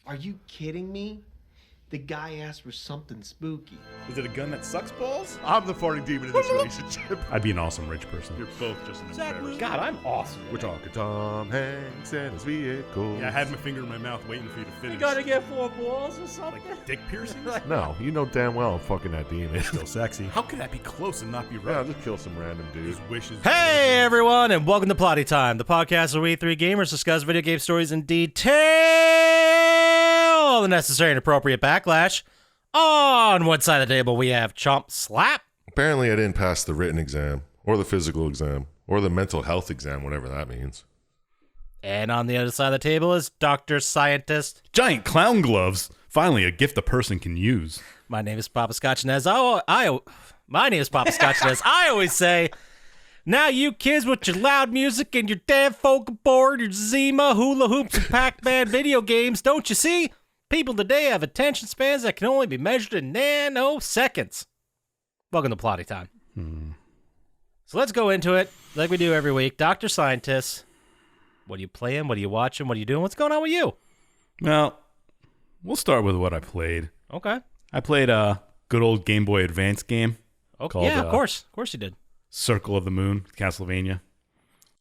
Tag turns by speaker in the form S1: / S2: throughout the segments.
S1: Are you kidding me? The guy asked for something spooky.
S2: Is it a gun that sucks balls?
S3: I'm the farting demon in this relationship.
S2: I'd be an awesome rich person.
S3: You're both just an embarrassment.
S2: God, I'm awesome.
S3: We're talking Tom Hanks and his vehicle.
S2: Yeah, I had my finger in my mouth waiting for you to finish.
S4: You gotta get 4 balls or something?
S2: Like dick piercings?
S3: No, you know damn well I'm fucking that demon.
S2: Still sexy. How could that be close and not be
S3: Yeah,
S2: right?
S3: just kill some random dude.
S2: His wishes.
S4: Hey everyone, and welcome to Plotty Time, the podcast where we three gamers discuss video game stories in detail, the necessary and appropriate backlash. On one side of the table, we have Chump Slap.
S3: Apparently I didn't pass the written exam, or the physical exam, or the mental health exam, whatever that means.
S4: And on the other side of the table is Dr. Syintist.
S2: Giant clown gloves. Finally, a gift a person can use.
S4: My name is Poppascotch, and as my name is Poppascotch, and as I always say, now you kids with your loud music and your damn folk board, your Zima, hula hoops, and Pac-Man video games, don't you see? People today have attention spans that can only be measured in nanoseconds. Welcome to Plotty Time. So let's go into it like we do every week. Dr. Syintist, what are you playing? What are you watching? What are you doing? What's going on with you?
S2: Well, we'll start with what I played.
S4: Okay.
S2: I played a good old Game Boy Advance game.
S4: Okay.
S2: Called,
S4: Yeah, of course. Of course you did.
S2: Circle of the Moon, Castlevania.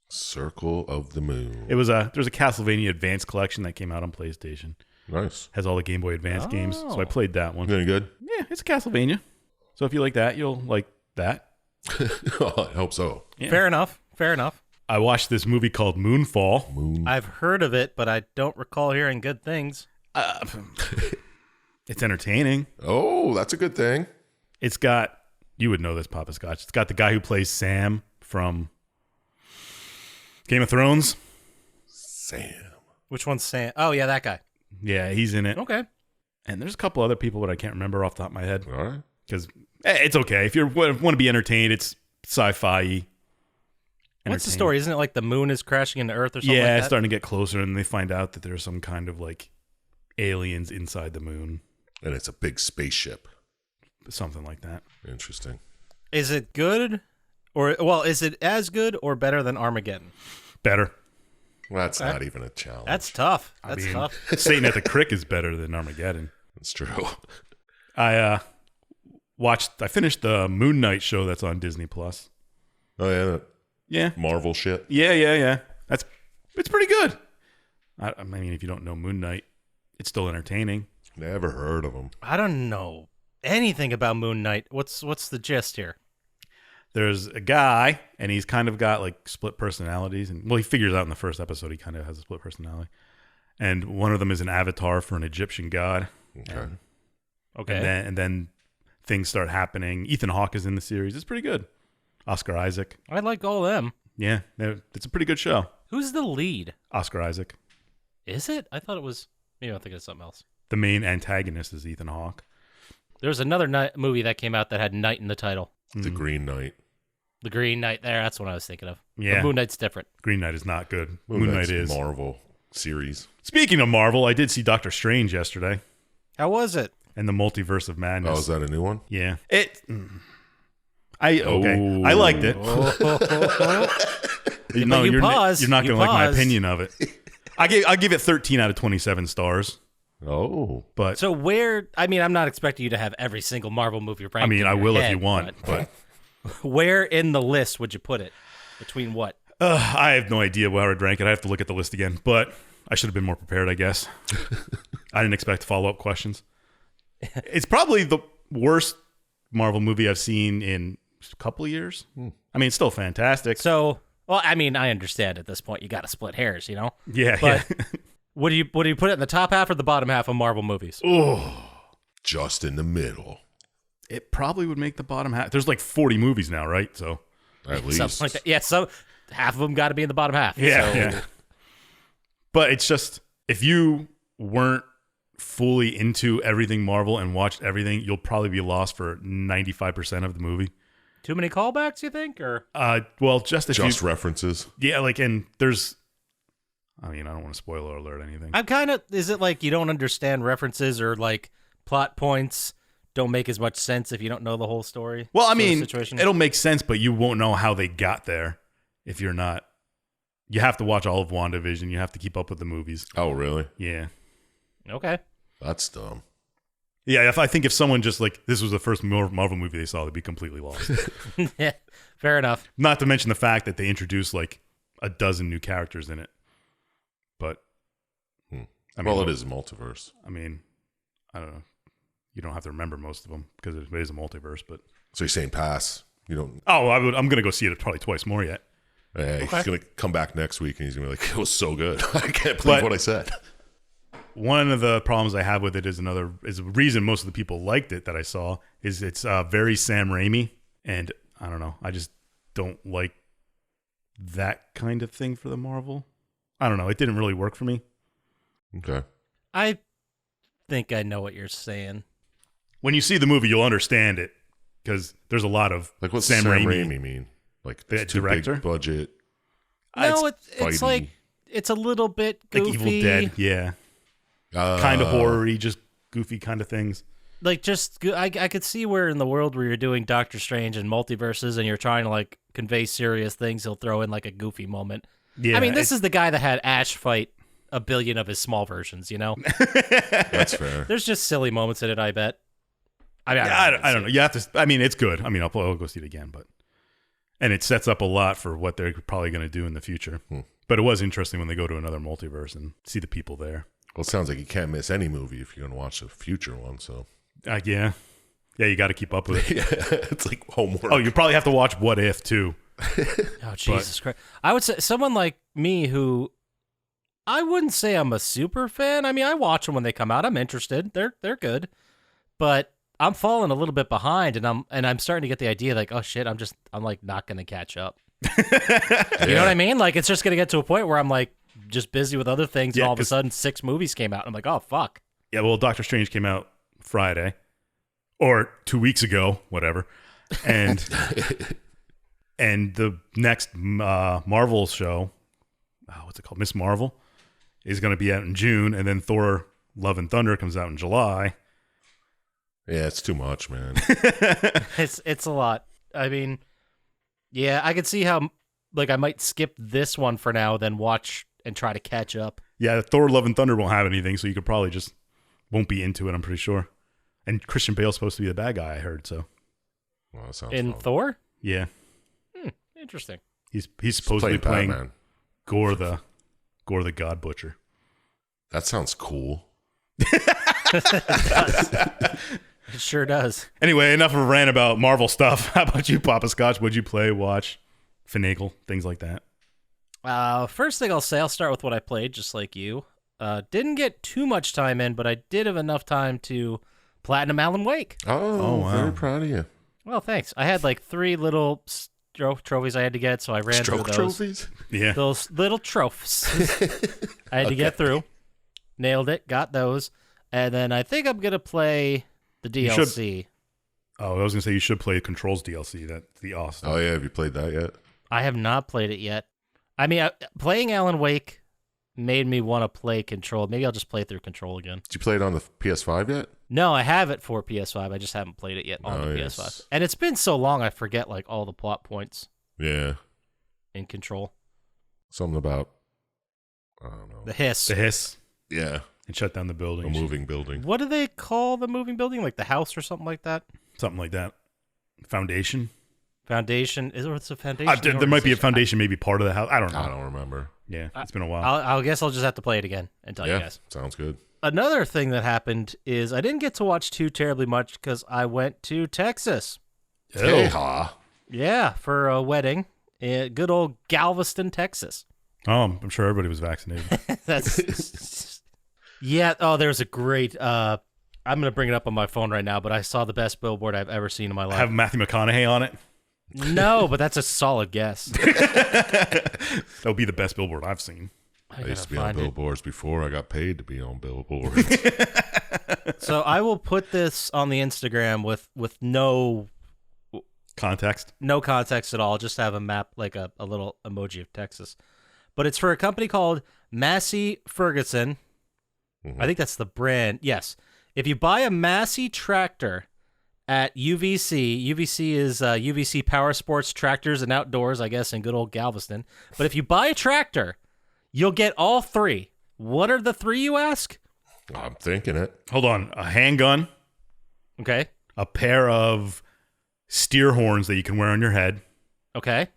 S3: Circle of the Moon.
S2: There's a Castlevania Advance collection that came out on PlayStation.
S3: Nice.
S2: Has all the Game Boy Advance games, so I played that one.
S3: Any good?
S2: Yeah, it's a Castlevania. So if you like that, you'll like that.
S3: I hope so.
S2: Yeah.
S4: Fair enough. Fair enough.
S2: I watched this movie called Moonfall.
S4: I've heard of it, but I don't recall hearing good things.
S2: It's entertaining.
S3: Oh, that's a good thing.
S2: It's got, you would know this, Poppascotch. It's got the guy who plays Sam from Game of Thrones.
S3: Sam.
S4: Which one's Sam? Oh, yeah, that guy.
S2: Yeah, he's in it.
S4: Okay.
S2: And there's a couple other people, but I can't remember off the top of my head.
S3: All right.
S2: Because it's okay. If you want to be entertained, it's sci-fi.
S4: What's the story? Isn't it like the moon is crashing into Earth or something like
S2: Yeah,
S4: that?
S2: it's starting to get closer, and they find out that there's some kind of like aliens inside the moon.
S3: And it's a big spaceship.
S2: Something like that.
S3: Interesting.
S4: Is it good? Is it as good or better than Armageddon?
S2: Better.
S3: Well, that's not even a challenge.
S4: That's tough.
S2: I
S4: That's
S2: mean,
S4: tough.
S2: Satan at the Crick is better than Armageddon.
S3: That's true.
S2: I finished the Moon Knight show that's on Disney Plus.
S3: Oh, yeah.
S2: Yeah.
S3: Marvel shit.
S2: Yeah. It's pretty good. I mean, if you don't know Moon Knight, it's still entertaining.
S3: Never heard of him.
S4: I don't know anything about Moon Knight. What's the gist here?
S2: There's a guy, and he's kind of got like split personalities, and he figures out in the first episode he kind of has a split personality, and one of them is an avatar for an Egyptian god.
S3: Okay.
S4: Okay.
S2: And then things start happening. Ethan Hawke is in the series. It's pretty good. Oscar Isaac.
S4: I like all of them.
S2: Yeah, it's a pretty good show.
S4: Who's the lead?
S2: Oscar Isaac.
S4: Is it? I thought it was. Maybe I'm thinking of something else.
S2: The main antagonist is Ethan Hawke.
S4: There was another movie that came out that had Knight in the title.
S3: The Green Knight.
S4: The Green Knight. That's what I was thinking of.
S2: Yeah.
S4: But Moon Knight's different.
S2: Green Knight is not good.
S3: Moon
S2: Knight
S3: Knight's
S2: is.
S3: Marvel series.
S2: Speaking of Marvel, I did see Doctor Strange yesterday
S4: How was it?
S2: and the Multiverse of Madness.
S3: Oh, is that a new one?
S2: Yeah. I liked it. No,
S4: you
S2: you're
S4: paused.
S2: not
S4: You
S2: going to like my
S4: paused.
S2: opinion of it. I'll give it 13 out of 27 stars.
S3: Oh.
S2: But
S4: So I'm not expecting you to have every single Marvel movie ranked.
S2: I mean,
S4: in
S2: I
S4: your
S2: will if
S4: head,
S2: you want. But
S4: where in the list would you put it? Between what?
S2: I have no idea where I'd rank it. I have to look at the list again. But I should have been more prepared, I guess. I didn't expect follow-up questions. It's probably the worst Marvel movie I've seen in a couple of years. I mean, it's still fantastic.
S4: So, I understand at this point you got to split hairs, you know.
S2: Yeah,
S4: But
S2: yeah.
S4: Would you put it in the top half or the bottom half of Marvel movies?
S3: Just in the middle.
S2: It probably would make the bottom half. There's like 40 movies now, right? So
S3: At least.
S4: Something like that. Yeah, so half of them got to be in the bottom half.
S2: yeah,
S4: So-
S2: yeah. But it's just, if you weren't fully into everything Marvel and watched everything, you'll probably be lost for 95% of the movie.
S4: Too many callbacks, you think? Or
S2: Well, just if
S3: Just
S2: you,
S3: references.
S2: yeah, like, and there's, I mean, I don't want to spoiler alert anything.
S4: I'm kind of, is it like you don't understand references or like plot points don't make as much sense if you don't know the whole story?
S2: Well, I
S4: sort of
S2: mean,
S4: situation?
S2: it'll make sense, but you won't know how they got there if you're not. You have to watch all of WandaVision. You have to keep up with the movies.
S3: Oh, really?
S2: Yeah.
S4: Okay.
S3: That's dumb.
S2: Yeah, I think if someone just like this was the first Marvel movie they saw, they'd be completely lost.
S4: Yeah, fair enough.
S2: Not to mention the fact that they introduced like a dozen new characters in it. But I mean,
S3: It is a multiverse.
S2: I mean, I don't know. You don't have to remember most of them because it is a multiverse. But
S3: So you're saying pass? You don't.
S2: oh, I'm gonna go see it probably twice more yet.
S3: He's gonna come back next week and he's gonna be like, "It was so good. I can't believe what I said."
S2: One of the problems I have with it is a reason most of the people liked it that I saw is it's very Sam Raimi, and I don't know. I just don't like that kind of thing for the Marvel. I don't know. It didn't really work for me.
S3: Okay.
S4: I think I know what you're saying.
S2: When you see the movie, you'll understand it because there's a lot of
S3: Like what's
S2: Sam Raimi
S3: mean? Like
S2: The
S3: it's too
S2: director?
S3: big budget.
S4: No, it's
S3: fighty.
S4: like it's a little bit goofy.
S2: like Evil Dead, yeah, kind of horror-y, just goofy kind of things.
S4: Like I could see where in the world where you're doing Doctor Strange and multiverses and you're trying to like convey serious things, he'll throw in like a goofy moment.
S2: Yeah,
S4: I mean, this is the guy that had Ash fight a billion of his small versions, you know?
S3: That's fair.
S4: There's just silly moments in it, I bet. I mean,
S2: I don't know. You have to. I mean, it's good. I mean, I'll go see it again, and it sets up a lot for what they're probably going to do in the future. But it was interesting when they go to another multiverse and see the people there.
S3: Well, it sounds like you can't miss any movie if you're gonna watch a future one. So
S2: Yeah, you got to keep up with it.
S3: yeah, it's like homework.
S2: Oh, you probably have to watch What If too.
S4: Oh, Jesus Christ. I would say someone like me who I wouldn't say I'm a super fan. I mean, I watch them when they come out. I'm interested. They're good. But I'm falling a little bit behind and I'm starting to get the idea like, oh shit, I'm like not going to catch up. You know what I mean? Like it's just going to get to a point where I'm like just busy with other things and all of a sudden 6 movies came out. I'm like, "Oh fuck."
S2: Yeah, well, Doctor Strange came out Friday or 2 weeks ago, whatever. And and the next Marvel show, what's it called? Miss Marvel is going to be out in June, and then Thor: Love and Thunder comes out in July.
S3: Yeah, it's too much, man.
S4: It's a lot. I mean, yeah, I could see how like I might skip this one for now, then watch and try to catch up.
S2: Yeah, Thor: Love and Thunder won't have anything, so you could probably just won't be into it. I'm pretty sure. And Christian Bale's supposed to be the bad guy, I heard. So
S3: Well, that sounds
S4: In
S3: fun.
S4: Thor?
S2: yeah,
S4: Interesting.
S2: he's supposedly playing
S3: Batman.
S2: Gore the God Butcher.
S3: That sounds cool.
S4: It sure does.
S2: Anyway, enough of a rant about Marvel stuff. How about you, Poppascotch? What'd you play, watch, finagle, things like that?
S4: First thing I'll say, I'll start with what I played, just like you. Didn't get too much time in, but I did have enough time to platinum Alan Wake.
S3: Oh,
S2: wow.
S3: Very proud of you.
S4: Well, thanks. I had like 3 little trophies I had to get, so I ran
S3: Stroke
S4: through those.
S3: trophies?
S2: Yeah.
S4: Those little trophies I had to get through. Nailed it. Got those. And then I think I'm going to play the DLC.
S2: Oh, I was gonna say you should play Controls DLC. That's the awesome.
S3: Oh, yeah. Have you played that yet?
S4: I have not played it yet. I mean, playing Alan Wake made me want to play Control. Maybe I'll just play through Control again.
S3: Did you play it on the PS5 yet?
S4: No, I have it for PS5. I just haven't played it yet on the
S3: Nice.
S4: PS5. And it's been so long, I forget like all the plot points
S3: Yeah.
S4: in Control.
S3: Something about, I don't know.
S4: The hiss.
S2: The hiss
S3: Yeah.
S2: and shut down the
S3: A
S2: building.
S3: moving building.
S4: What do they call the moving building? Like the house or something like that?
S2: Something like that. Foundation.
S4: Foundation? It's a foundation?
S2: There might be a
S4: organization?
S2: foundation, maybe part of the house. I don't know.
S3: I don't remember.
S2: Yeah, it's been a while.
S4: I guess I'll just have to play it again and tell you
S3: Yeah.
S4: guys.
S3: Sounds good.
S4: Another thing that happened is I didn't get to watch too terribly much because I went to Texas.
S3: Hey, ha.
S4: Yeah, for a wedding in good old Galveston, Texas.
S2: Oh, I'm sure everybody was vaccinated.
S4: That's yeah. Oh, there's a great. I'm gonna bring it up on my phone right now, but I saw the best billboard I've ever seen in my life.
S2: Have Matthew McConaughey on it.
S4: No, but that's a solid guess.
S2: That would be the best billboard I've seen.
S3: I used to be
S4: gotta
S3: on
S4: find it.
S3: billboards before I got paid to be on billboards.
S4: So I will put this on the Instagram with no
S2: Context.
S4: context at all. Just have a map, like a little emoji of Texas. But it's for a company called Massey Ferguson. I think that's the brand. Yes. If you buy a Massey tractor at UVC, UVC is UVC Power Sports Tractors and Outdoors, I guess, in good old Galveston. But if you buy a tractor, you'll get all 3. What are the 3, you ask?
S3: I'm thinking it.
S2: Hold on. A handgun,
S4: Okay.
S2: a pair of steer horns that you can wear on your head,
S4: Okay.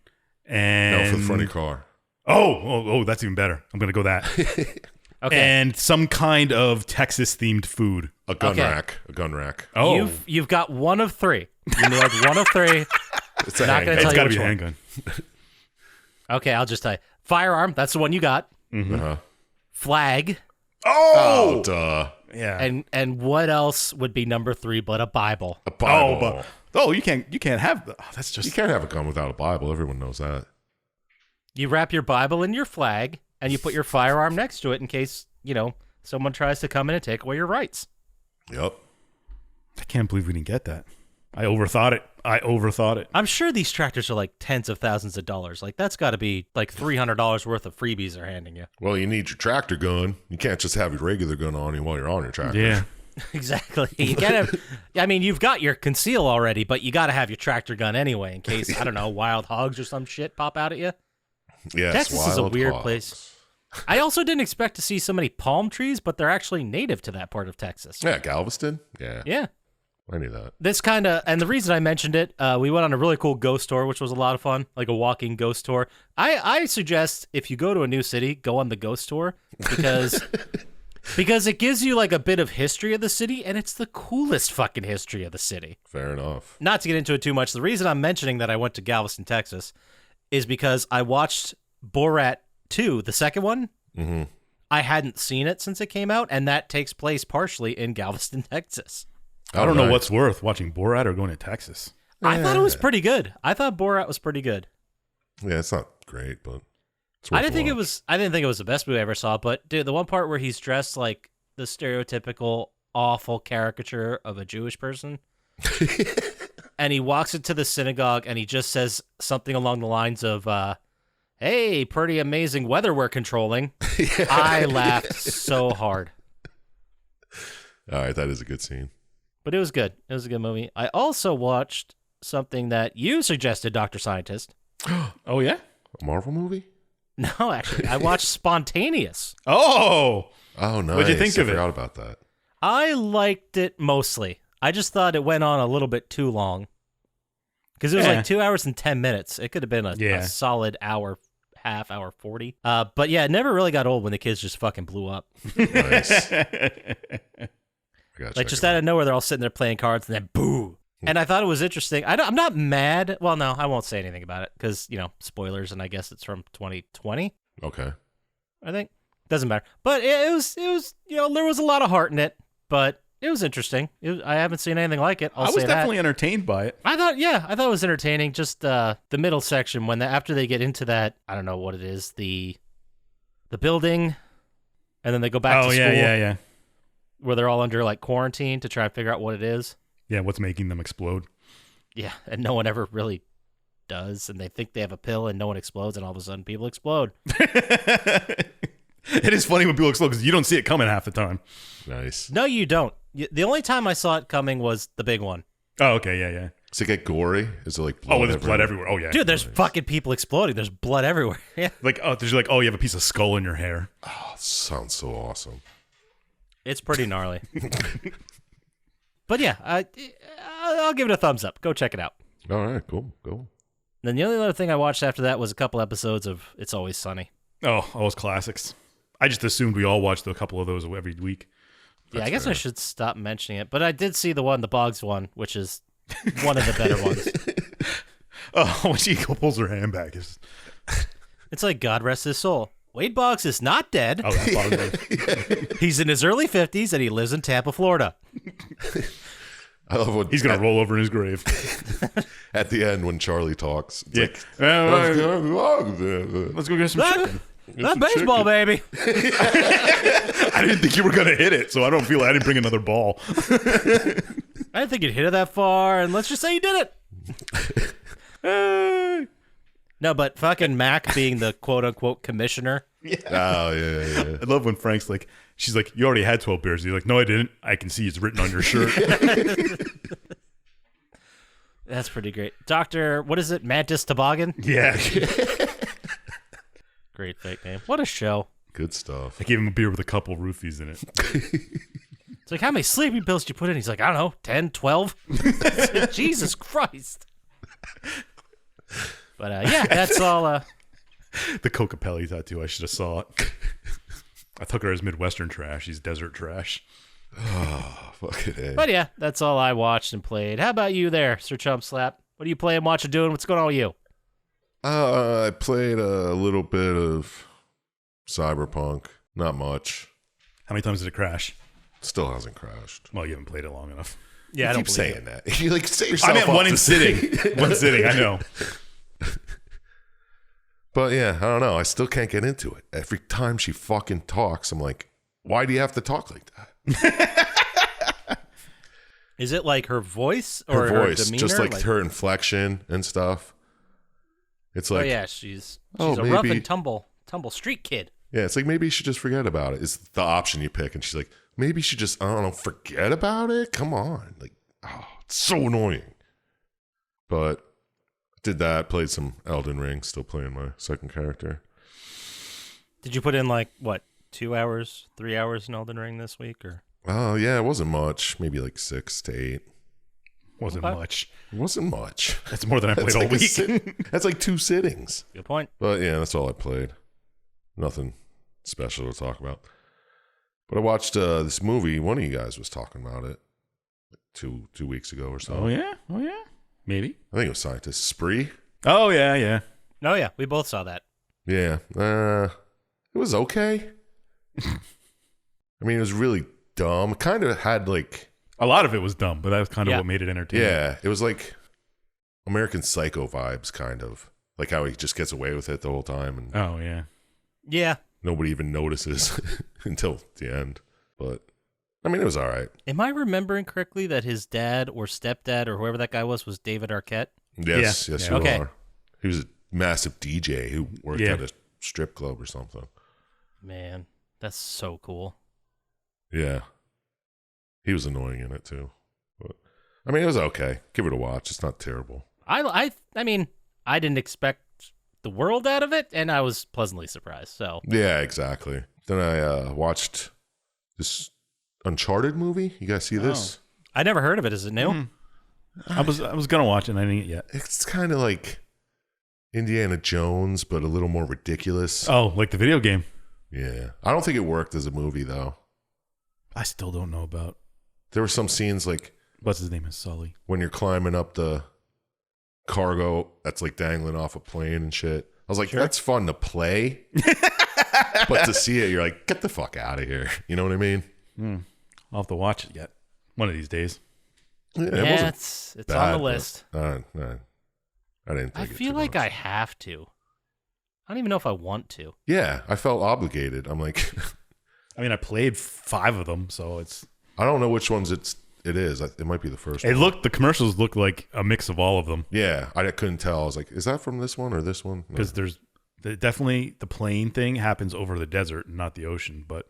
S2: and
S3: No, for the front of your car.
S2: Oh, that's even better. I'm gonna go that.
S4: Okay.
S2: And some kind of Texas-themed food.
S3: A gun
S4: Okay.
S3: rack. A gun rack.
S2: Oh,
S4: You've got one of three. You nailed one of three.
S3: It's a
S4: Not gonna
S3: handgun.
S4: tell
S2: it's
S4: you
S2: got to
S4: which
S2: be a
S4: one.
S2: handgun.
S4: Okay, I'll just tell you. Firearm, that's the one you got.
S3: Uh-huh.
S4: Flag.
S3: Oh, duh.
S2: Yeah.
S4: And what else would be number 3 but a Bible?
S3: A Bible.
S2: you can't have the. Oh, that's just.
S3: You can't have a gun without a Bible. Everyone knows that.
S4: You wrap your Bible in your flag, and you put your firearm next to it in case, someone tries to come in and take away your rights.
S3: Yep.
S2: I can't believe we didn't get that. I overthought it.
S4: I'm sure these tractors are like tens of thousands of dollars. Like, that's got to be like $300 worth of freebies they're handing you.
S3: Well, you need your tractor gun. You can't just have your regular gun on you while you're on your tractor.
S2: Yeah.
S4: Exactly. You gotta. I mean, you've got your conceal already, but you got to have your tractor gun anyway in case, I don't know, wild hogs or some shit pop out at you.
S3: Yes,
S4: Texas is a
S3: wild
S4: weird
S3: hogs.
S4: place. I also didn't expect to see so many palm trees, but they're actually native to that part of Texas.
S3: Yeah, Galveston. Yeah,
S4: Yeah.
S3: I knew that.
S4: This kind of, and the reason I mentioned it, we went on a really cool ghost tour, which was a lot of fun, like a walking ghost tour. I suggest if you go to a new city, go on the ghost tour because it gives you like a bit of history of the city, and it's the coolest fucking history of the city.
S3: Fair enough.
S4: Not to get into it too much, the reason I'm mentioning that I went to Galveston, Texas, is because I watched Borat 2, the second one.
S3: Mm-hmm.
S4: I hadn't seen it since it came out, and that takes place partially in Galveston, Texas.
S2: I don't know what's worth, watching Borat or going to Texas.
S4: I thought it was pretty good. I thought Borat was pretty good.
S3: Yeah, it's not great, but it's
S4: I didn't think it was the best movie I ever saw, but dude, the one part where he's dressed like the stereotypical awful caricature of a Jewish person, and he walks into the synagogue and he just says something along the lines of, "Hey, pretty amazing weather we're controlling."
S3: Yeah.
S4: I laughed so hard.
S3: All right, that is a good scene.
S4: But it was good. It was a good movie. I also watched something that you suggested, Dr. Scientist.
S2: Oh, yeah?
S3: A Marvel movie?
S4: No, actually, I watched Spontaneous.
S2: Oh!
S3: Oh, nice.
S2: What'd you think of it?
S3: I forgot about that.
S4: I liked it mostly. I just thought it went on a little bit too long. Because it was like 2 hours and 10 minutes. It could have been a solid hour, half hour 40. But yeah, it never really got old when the kids just fucking blew up.
S3: Nice.
S4: Like just out of nowhere, they're all sitting there playing cards and then boo. And I thought it was interesting. I'm not mad. Well, no, I won't say anything about it because, spoilers, and I guess it's from 2020.
S3: Okay.
S4: I think. Doesn't matter. But it was there was a lot of heart in it, but it was interesting. I haven't seen anything like it.
S2: I was definitely entertained by it.
S4: I thought it was entertaining. Just the middle section after they get into that, I don't know what it is, the building, and then they go back to school.
S2: Yeah.
S4: Where they're all under like quarantine to try and figure out what it is.
S2: Yeah, what's making them explode?
S4: Yeah, and no one ever really does, and they think they have a pill, and no one explodes, and all of a sudden people explode.
S2: It is funny when people explode because you don't see it coming half the time.
S3: Nice.
S4: No, you don't. The only time I saw it coming was the big one.
S2: Oh, okay, yeah.
S3: Does it get gory? Is it like blood?
S2: Oh, there's blood everywhere. Oh, yeah.
S4: Dude, there's fucking people exploding. There's blood everywhere. Yeah.
S2: There's you have a piece of skull in your hair.
S3: Oh, sounds so awesome.
S4: It's pretty gnarly. But yeah, I'll give it a thumbs up. Go check it out.
S3: All right, cool.
S4: Then the only other thing I watched after that was a couple episodes of It's Always Sunny.
S2: Oh, all those classics. I just assumed we all watched a couple of those every week.
S4: Yeah, I guess I should stop mentioning it. But I did see the Boggs one, which is one of the better ones.
S2: Oh, when she pulls her hand back.
S4: It's like God rest his soul. Wade Boggs is not dead.
S2: Oh, that bothers me.
S4: He's in his early 50s, and he lives in Tampa, Florida.
S3: I love when
S2: He's going to roll over in his grave.
S3: at the end when Charlie talks. It's like,
S2: let's go get some chicken.
S4: Not baseball, baby.
S2: I didn't think you were going to hit it, so I didn't bring another ball.
S4: I didn't think he'd hit it that far, and let's just say he did it. No, but fucking Mac being the quote-unquote commissioner.
S3: Yeah. Oh, yeah.
S2: I love when Frank's like, she's like, you already had 12 beers. He's like, no, I didn't. I can see it's written on your shirt.
S4: That's pretty great. Dr. What is it? Mantis Toboggan?
S2: Yeah.
S4: Great fake name. What a show.
S3: Good stuff.
S2: I gave him a beer with a couple roofies in it.
S4: It's like, how many sleeping pills did you put in? He's like, I don't know, 10, 12? Jesus Christ. But yeah, that's all.
S2: The Cocapelli tattoo, I should have saw it. I took her as Midwestern trash. He's desert trash.
S3: Oh, fucking A.
S4: But yeah, that's all I watched and played. How about you there, Sir Chump Slap? What are you playing, watching, doing? What's going on with you?
S3: I played a little bit of Cyberpunk. Not much.
S2: How many times did it crash?
S3: Still hasn't crashed.
S2: Well, you haven't played it long enough.
S4: Yeah, I
S3: You
S4: don't
S3: keep
S4: believe
S3: saying that. You like set yourself
S2: I meant
S3: up
S2: one
S3: to
S2: in
S3: say-
S2: sitting. One sitting, I know.
S3: But yeah, I don't know. I still can't get into it. Every time she fucking talks, I'm like, why do you have to talk like that?
S4: Is it like her voice
S3: Her
S4: or
S3: voice,
S4: her demeanor?
S3: just like her inflection and stuff. It's like,
S4: oh yeah, she's
S3: oh,
S4: a rough
S3: maybe-
S4: and tumble street kid.
S3: yeah, it's like maybe you should just forget about it. It's the option you pick. And she's like, maybe you should just, I don't know, forget about it? Come on. Like, oh, it's so annoying. But did that, played some Elden Ring, still playing my second character.
S4: Did you put in like what, 2 hours, 3 hours in Elden Ring this week, or?
S3: Oh, yeah, it wasn't much. Maybe like 6 to 8.
S2: Wasn't
S4: Okay.
S2: much.
S3: It wasn't much.
S2: That's more than I played
S3: That's
S2: all
S3: like a
S2: week.
S3: that's like 2 sittings.
S4: Good point.
S3: But yeah, that's all I played. Nothing special to talk about. But I watched this movie. One of you guys was talking about it two weeks ago or so.
S2: Oh, yeah? Oh, yeah? Maybe.
S3: I think it was Syintist. Spree?
S2: Oh, yeah, yeah.
S4: Oh yeah, we both saw that.
S3: Yeah. It was okay. I mean, it was really dumb. It kind of had like,
S2: A lot of it was dumb, but that was kind of
S4: Yeah.
S2: what made it entertaining.
S3: yeah, it was like American Psycho vibes, kind of. Like how he just gets away with it the whole time and
S2: Oh, yeah.
S4: Yeah.
S3: nobody even notices until the end. But, I mean, it was all right.
S4: Am I remembering correctly that his dad or stepdad or whoever that guy was David Arquette?
S3: Yes,
S2: Yeah.
S3: yes,
S2: Yeah.
S3: you
S4: Okay.
S3: are. He was a massive DJ who worked
S2: Yeah.
S3: at a strip club or something.
S4: Man, that's so cool.
S3: Yeah. He was annoying in it too. But I mean, it was okay. Give it a watch. It's not terrible.
S4: I mean, I didn't expect the world out of it, and I was pleasantly surprised. So
S3: Yeah, exactly. Then I watched this Uncharted movie. You guys see this?
S4: I never heard of it. Is it new?
S2: I was gonna watch it and I didn't yet.
S3: It's kind of like Indiana Jones, but a little more ridiculous.
S2: Oh, like the video game.
S3: Yeah. I don't think it worked as a movie though.
S2: I still don't know about.
S3: There were some scenes like
S2: What's his name is Sully.
S3: when you're climbing up the cargo that's like dangling off a plane and shit. I was like, that's fun to play. But to see it, you're like, get the fuck out of here. You know what I mean?
S2: I'll have to watch it yet. One of these days.
S3: Yeah, it
S4: Yeah,
S3: wasn't
S4: it's
S3: bad,
S4: on the
S3: but,
S4: list.
S3: I didn't think
S4: I
S3: it
S4: feel
S3: too
S4: like
S3: much.
S4: I have to. I don't even know if I want to.
S3: Yeah, I felt obligated. I'm like,
S2: I mean, I played 5 of them, so it's.
S3: I don't know which ones it is. It might be the first one.
S2: The commercials look like a mix of all of them
S3: Yeah, I couldn't tell. I was like, is that from this one or this one? No.
S2: because there's definitely the plane thing happens over the desert, not the ocean. But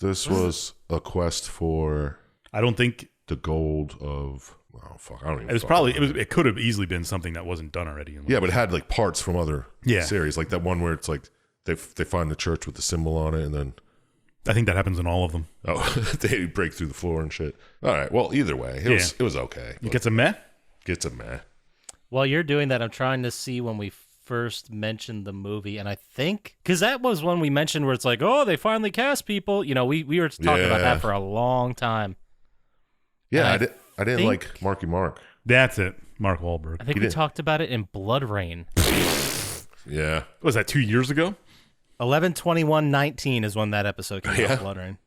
S3: This was a quest for
S2: I don't think
S3: the gold of. Oh fuck! I don't even.
S2: it was
S3: fucking
S2: probably
S3: remember.
S2: it could have easily been something that wasn't done already.
S3: Yeah, but it had like parts from other
S2: Yeah.
S3: series, like that one where it's like they find the church with the symbol on it, and then
S2: I think that happens in all of them.
S3: they break through the floor and shit. All right, well, either way, it was okay.
S2: It gets a meh.
S3: Gets a meh.
S4: While you're doing that, I'm trying to see when we first mentioned the movie, and I think because that was one we mentioned where it's like, oh, they finally cast people. You know, we were talking about
S3: Yeah.
S4: that for a long time.
S3: Yeah,
S4: And
S3: I didn't
S4: think-
S3: like Marky Mark.
S2: That's it. Mark Wahlberg.
S4: I think
S3: He
S4: we
S3: did.
S4: talked about it in Blood Rain.
S3: Yeah,
S2: What was that 2 years ago?
S4: 11/21/19 is when that episode came
S3: Yeah.
S4: out. Blood Rain.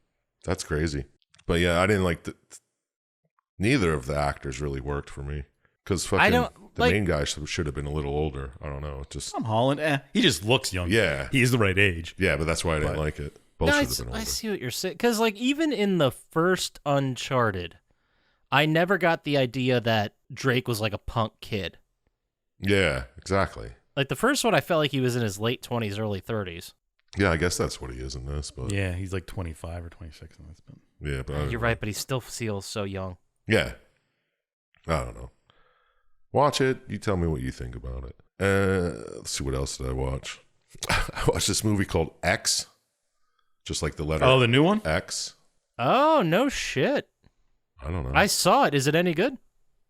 S3: that's crazy. But yeah, I didn't like neither of the actors really worked for me because fucking
S4: don't-
S3: the
S4: like-
S3: main guy should have been a little older. I don't know. It just
S2: Tom Holland. He just looks young.
S3: yeah,
S2: He is the right age.
S3: yeah, but that's why I didn't
S2: But-
S3: like it. Both
S4: No,
S3: should
S4: I,
S3: have been older.
S4: I see what you're saying. Because, like, even in the first Uncharted, I never got the idea that Drake was like a punk kid.
S3: Yeah, exactly.
S4: Like, the first one, I felt like he was in his late 20s, early 30s.
S3: Yeah, I guess that's what he is in this. But
S2: Yeah, he's like 25 or 26 in this. But
S3: yeah, but I don't
S4: You're
S3: know.
S4: right, but he still feels so young.
S3: Yeah, I don't know. Watch it. You tell me what you think about it. Let's see what else did I watch. I watched this movie called X. Just like the letter
S2: Oh, the new one?
S3: X.
S4: Oh, no shit.
S3: I don't know.
S4: I saw it. Is it any good?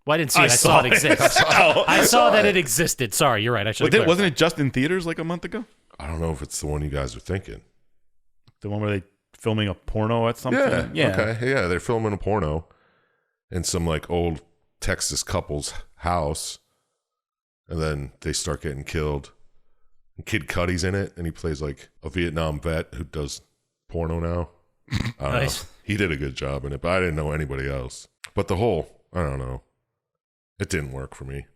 S4: Well, I didn't see it. I
S2: saw
S4: saw it exist. I saw that it existed. Sorry, you're right. I should have
S2: Wasn't it just in theaters like a month ago?
S3: I don't know if it's the one you guys are thinking.
S2: The one where they filming a porno at something?
S3: Okay. Yeah, they're filming a porno in some like old Texas couple's house, and then they start getting killed. And Kid Cudi's in it, and he plays like a Vietnam vet who does porno now. I don't
S4: Nice.
S3: know. He did a good job in it, but I didn't know anybody else. But the whole, I don't know. It didn't work for me.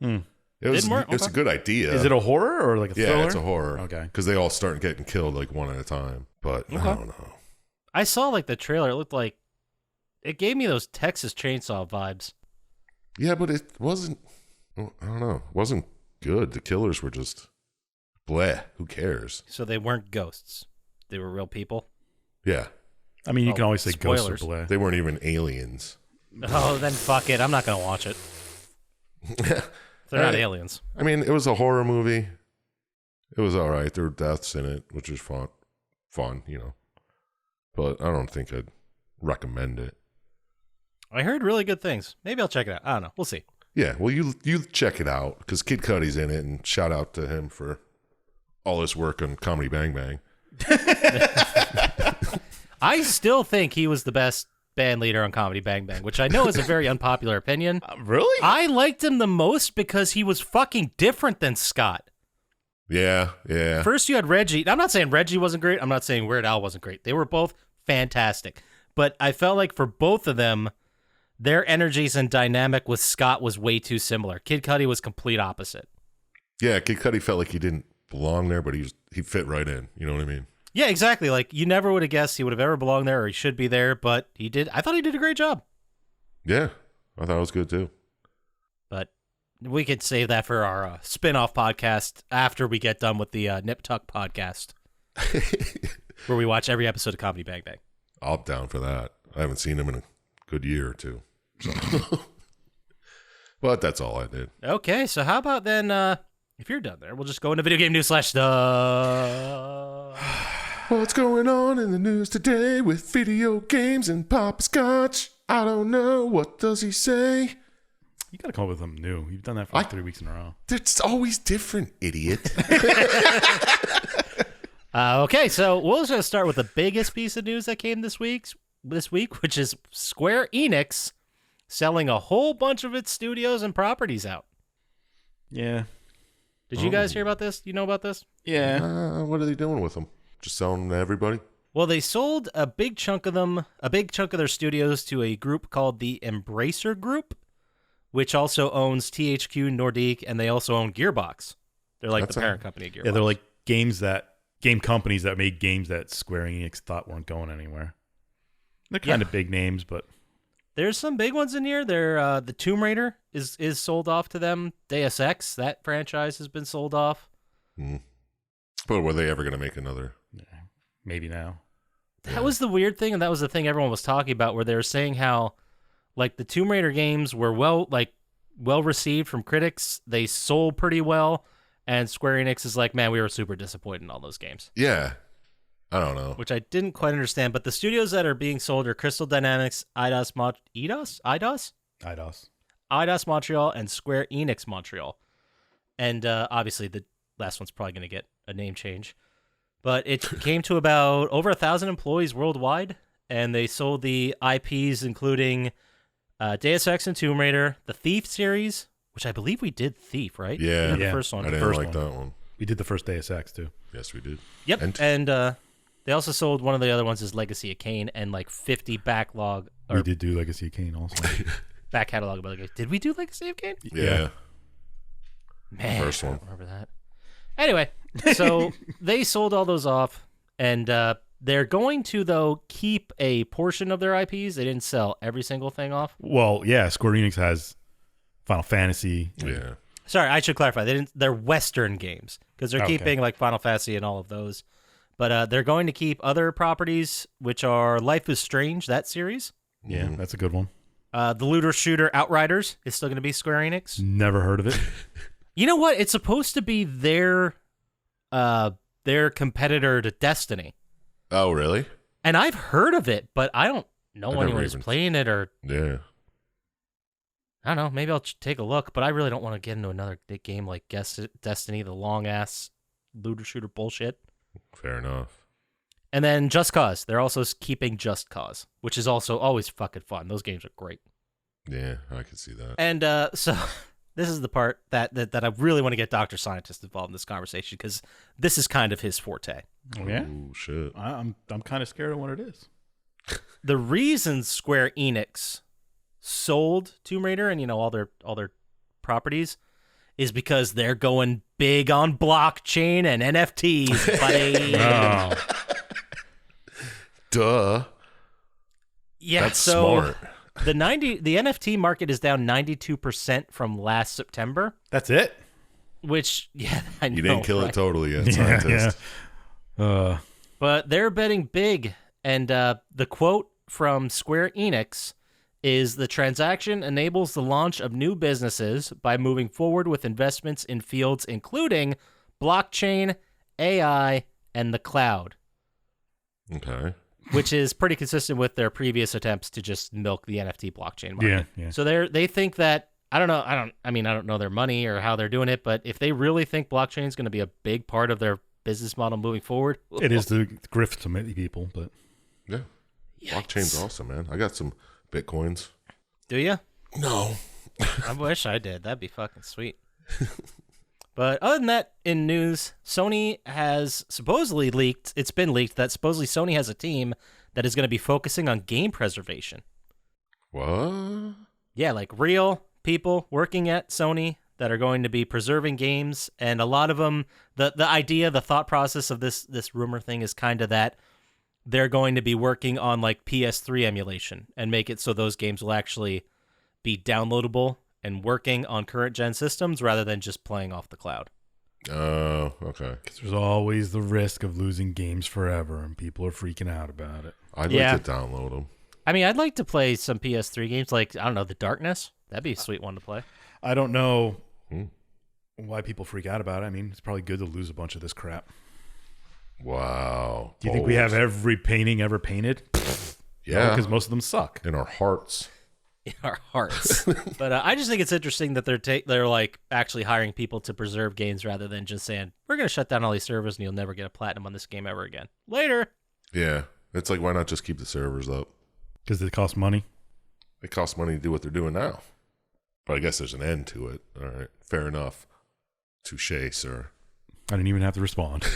S3: It was
S4: Didn't work?
S3: It's a
S4: Okay.
S3: good idea.
S2: Is it a horror or like a thriller?
S3: Yeah, it's a horror.
S2: Okay.
S3: Because they all start getting killed like one at a time. But I don't know.
S4: I saw like the trailer. It looked like it gave me those Texas Chainsaw vibes.
S3: Yeah, but it wasn't, I don't know. It wasn't good. The killers were just bleh. Who cares?
S4: So they weren't ghosts. They were real people.
S3: Yeah.
S2: I mean, you can always say
S4: spoilers.
S2: ghosts or bleh.
S3: They weren't even aliens.
S4: Oh, then fuck it. I'm not going to watch it. They're not aliens.
S3: I mean, it was a horror movie. It was all right. There were deaths in it, which was fun, you know. But I don't think I'd recommend it.
S4: I heard really good things. Maybe I'll check it out. I don't know. We'll see.
S3: Yeah, well, you check it out because Kid Cudi's in it, and shout out to him for all his work on Comedy Bang Bang.
S4: I still think he was the best band leader on Comedy Bang Bang, which I know is a very unpopular opinion.
S2: Really?
S4: I liked him the most because he was fucking different than Scott.
S3: Yeah.
S4: First, you had Reggie. I'm not saying Reggie wasn't great. I'm not saying Weird Al wasn't great. They were both fantastic. But I felt like for both of them, their energies and dynamic with Scott was way too similar. Kid Cudi was complete opposite.
S3: Yeah, Kid Cudi felt like he didn't belong there, but he fit right in. You know what I mean?
S4: Yeah, exactly. Like, you never would have guessed he would have ever belonged there or he should be there, but he did. I thought he did a great job.
S3: Yeah, I thought it was good too.
S4: But we could save that for our spin-off podcast after we get done with the Nip Tuck podcast, where we watch every episode of Comedy Bang Bang.
S3: I'm down for that. I haven't seen him in a good year or two. So. But that's all I did.
S4: Okay, so how about then, if you're done there, we'll just go into video game news / stuff.
S3: What's going on in the news today with video games and Poppascotch? I don't know. What does he say?
S2: You got to come up with something new. You've done that for like 3 weeks in a row.
S3: It's always different, idiot.
S4: Okay, so we'll just start with the biggest piece of news that came this week, which is Square Enix selling a whole bunch of its studios and properties out.
S2: Yeah.
S4: Did you guys hear about this? You know about this?
S2: Yeah.
S3: What are they doing with them? Just selling them to everybody?
S4: Well, they sold a big chunk of their studios to a group called the Embracer Group, which also owns THQ Nordic, and they also own Gearbox. They're like the parent company of Gearbox.
S2: Yeah, they're like game companies that made games that Square Enix thought weren't going anywhere. They're kind of big names, but
S4: there's some big ones in here. They're the Tomb Raider is sold off to them. Deus Ex, that franchise has been sold off.
S3: But were they ever going to make another?
S2: maybe now.
S4: That was the weird thing, and that was the thing everyone was talking about, where they were saying how, like, the Tomb Raider games were well received from critics. They sold pretty well, and Square Enix is like, man, we were super disappointed in all those games.
S3: Yeah. I don't know.
S4: Which I didn't quite understand, but the studios that are being sold are Crystal Dynamics, Eidos Montreal, and Square Enix Montreal. And obviously the last one's probably going to get a name change. But it came to about over 1,000 employees worldwide, and they sold the IPs including Deus Ex and Tomb Raider, the Thief series, which I believe we did Thief, right?
S3: Yeah.
S4: The first one.
S3: I didn't like that one.
S2: We did the first Deus Ex too.
S3: Yes, we did.
S4: Yep. And they also sold one of the other ones is Legacy of Kain and like 50 backlog. Or
S2: We did do Legacy of Kain also.
S4: back catalog. But did we do Legacy of Kain?
S3: Yeah.
S4: Man,
S3: First one.
S4: I don't remember that. Anyway, so they sold all those off, and they're going to, though, keep a portion of their IPs. They didn't sell every single thing off.
S2: Well, yeah, Square Enix has Final Fantasy.
S3: Yeah.
S4: Sorry, I should clarify. They're Western games, because they're keeping like Final Fantasy and all of those. But they're going to keep other properties, which are Life is Strange, that series.
S2: Yeah, that's a good one.
S4: The looter shooter Outriders is still going to be Square Enix.
S2: Never heard of it.
S4: You know what? It's supposed to be their competitor to Destiny.
S3: Oh, really?
S4: And I've heard of it, but I don't know
S3: I've
S4: anyone who's
S3: never even-
S4: playing it, or
S3: Yeah.
S4: I don't know. Maybe I'll take a look, but I really don't want to get into another game like Destiny, the long ass looter shooter bullshit.
S3: Fair enough.
S4: And then Just Cause. They're also keeping Just Cause, which is also always fucking fun. Those games are great.
S3: Yeah, I can see that.
S4: And so this is the part that I really want to get Dr. Syintist involved in this conversation, because this is kind of his forte.
S2: Oh, yeah?
S3: Oh, shit.
S2: I'm kind of scared of what it is.
S4: The reason Square Enix sold Tomb Raider and all their properties is because they're going big on blockchain and NFTs, buddy.
S2: Oh.
S3: Duh.
S4: Yeah,
S3: That's
S4: so
S3: smart.
S4: the NFT market is down 92% from last September,
S2: That's it?
S4: which I know.
S3: You didn't kill
S4: right?
S3: it totally yet,
S2: Yeah,
S3: scientist.
S2: yeah.
S4: But they're betting big, and the quote from Square Enix is, "The transaction enables the launch of new businesses by moving forward with investments in fields including blockchain, AI, and the cloud,"
S3: Okay.
S4: which is pretty consistent with their previous attempts to just milk the NFT blockchain market.
S2: Yeah.
S4: So they think that, I don't know their money or how they're doing it, but if they really think blockchain is going to be a big part of their business model moving forward,
S2: It is the grift to many people, but
S3: Yeah. Blockchain's awesome, man. I got some Bitcoins.
S4: Do you?
S3: No.
S4: I wish I did. That'd be fucking sweet. But other than that, in news, Sony has supposedly leaked, it's been leaked that supposedly Sony has a team that is going to be focusing on game preservation.
S3: What?
S4: Yeah, like real people working at Sony that are going to be preserving games, and a lot of them, the idea, the thought process of this rumor thing is kind of that they're going to be working on like PS3 emulation and make it so those games will actually be downloadable and working on current gen systems rather than just playing off the cloud.
S3: Oh, okay.
S2: there's always the risk of losing games forever, and people are freaking out about it.
S3: I'd
S4: Yeah.
S3: like to download them.
S4: I mean, I'd like to play some PS3 games like, I don't know, The Darkness. That'd be a sweet one to play.
S2: I don't know
S3: Hmm.
S2: why people freak out about it. I mean, it's probably good to lose a bunch of this crap.
S3: Wow.
S2: Do you think we have every painting ever painted?
S3: Yeah.
S2: Because most of them suck.
S3: In our hearts.
S4: In our hearts. But I just think it's interesting that they're like actually hiring people to preserve games rather than just saying, we're going to shut down all these servers and you'll never get a platinum on this game ever again. Later.
S3: Yeah. It's like, why not just keep the servers up?
S2: Because it costs money.
S3: It costs money to do what they're doing now. But I guess there's an end to it. All right. Fair enough. Touche, sir.
S2: I didn't even have to respond.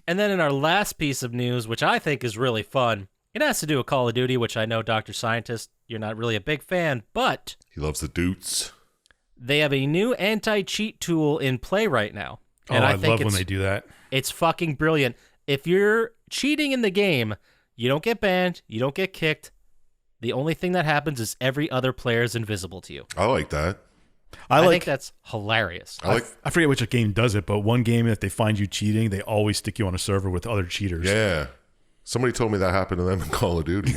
S4: And then in our last piece of news, which I think is really fun, it has to do with Call of Duty, which I know, Dr. Syintist, you're not really a big fan, but
S3: He loves the dudes.
S4: they have a new anti-cheat tool in play right now.
S2: Oh,
S4: And
S2: I
S4: think
S2: love when
S4: it's-
S2: they do that.
S4: It's fucking brilliant. If you're cheating in the game, you don't get banned, you don't get kicked. The only thing that happens is every other player is invisible to you.
S3: I like that.
S4: I think that's hilarious.
S3: I like,
S2: I forget which game does it, but one game, if they find you cheating, they always stick you on a server with other cheaters.
S3: yeah. Somebody told me that happened to them in Call of Duty.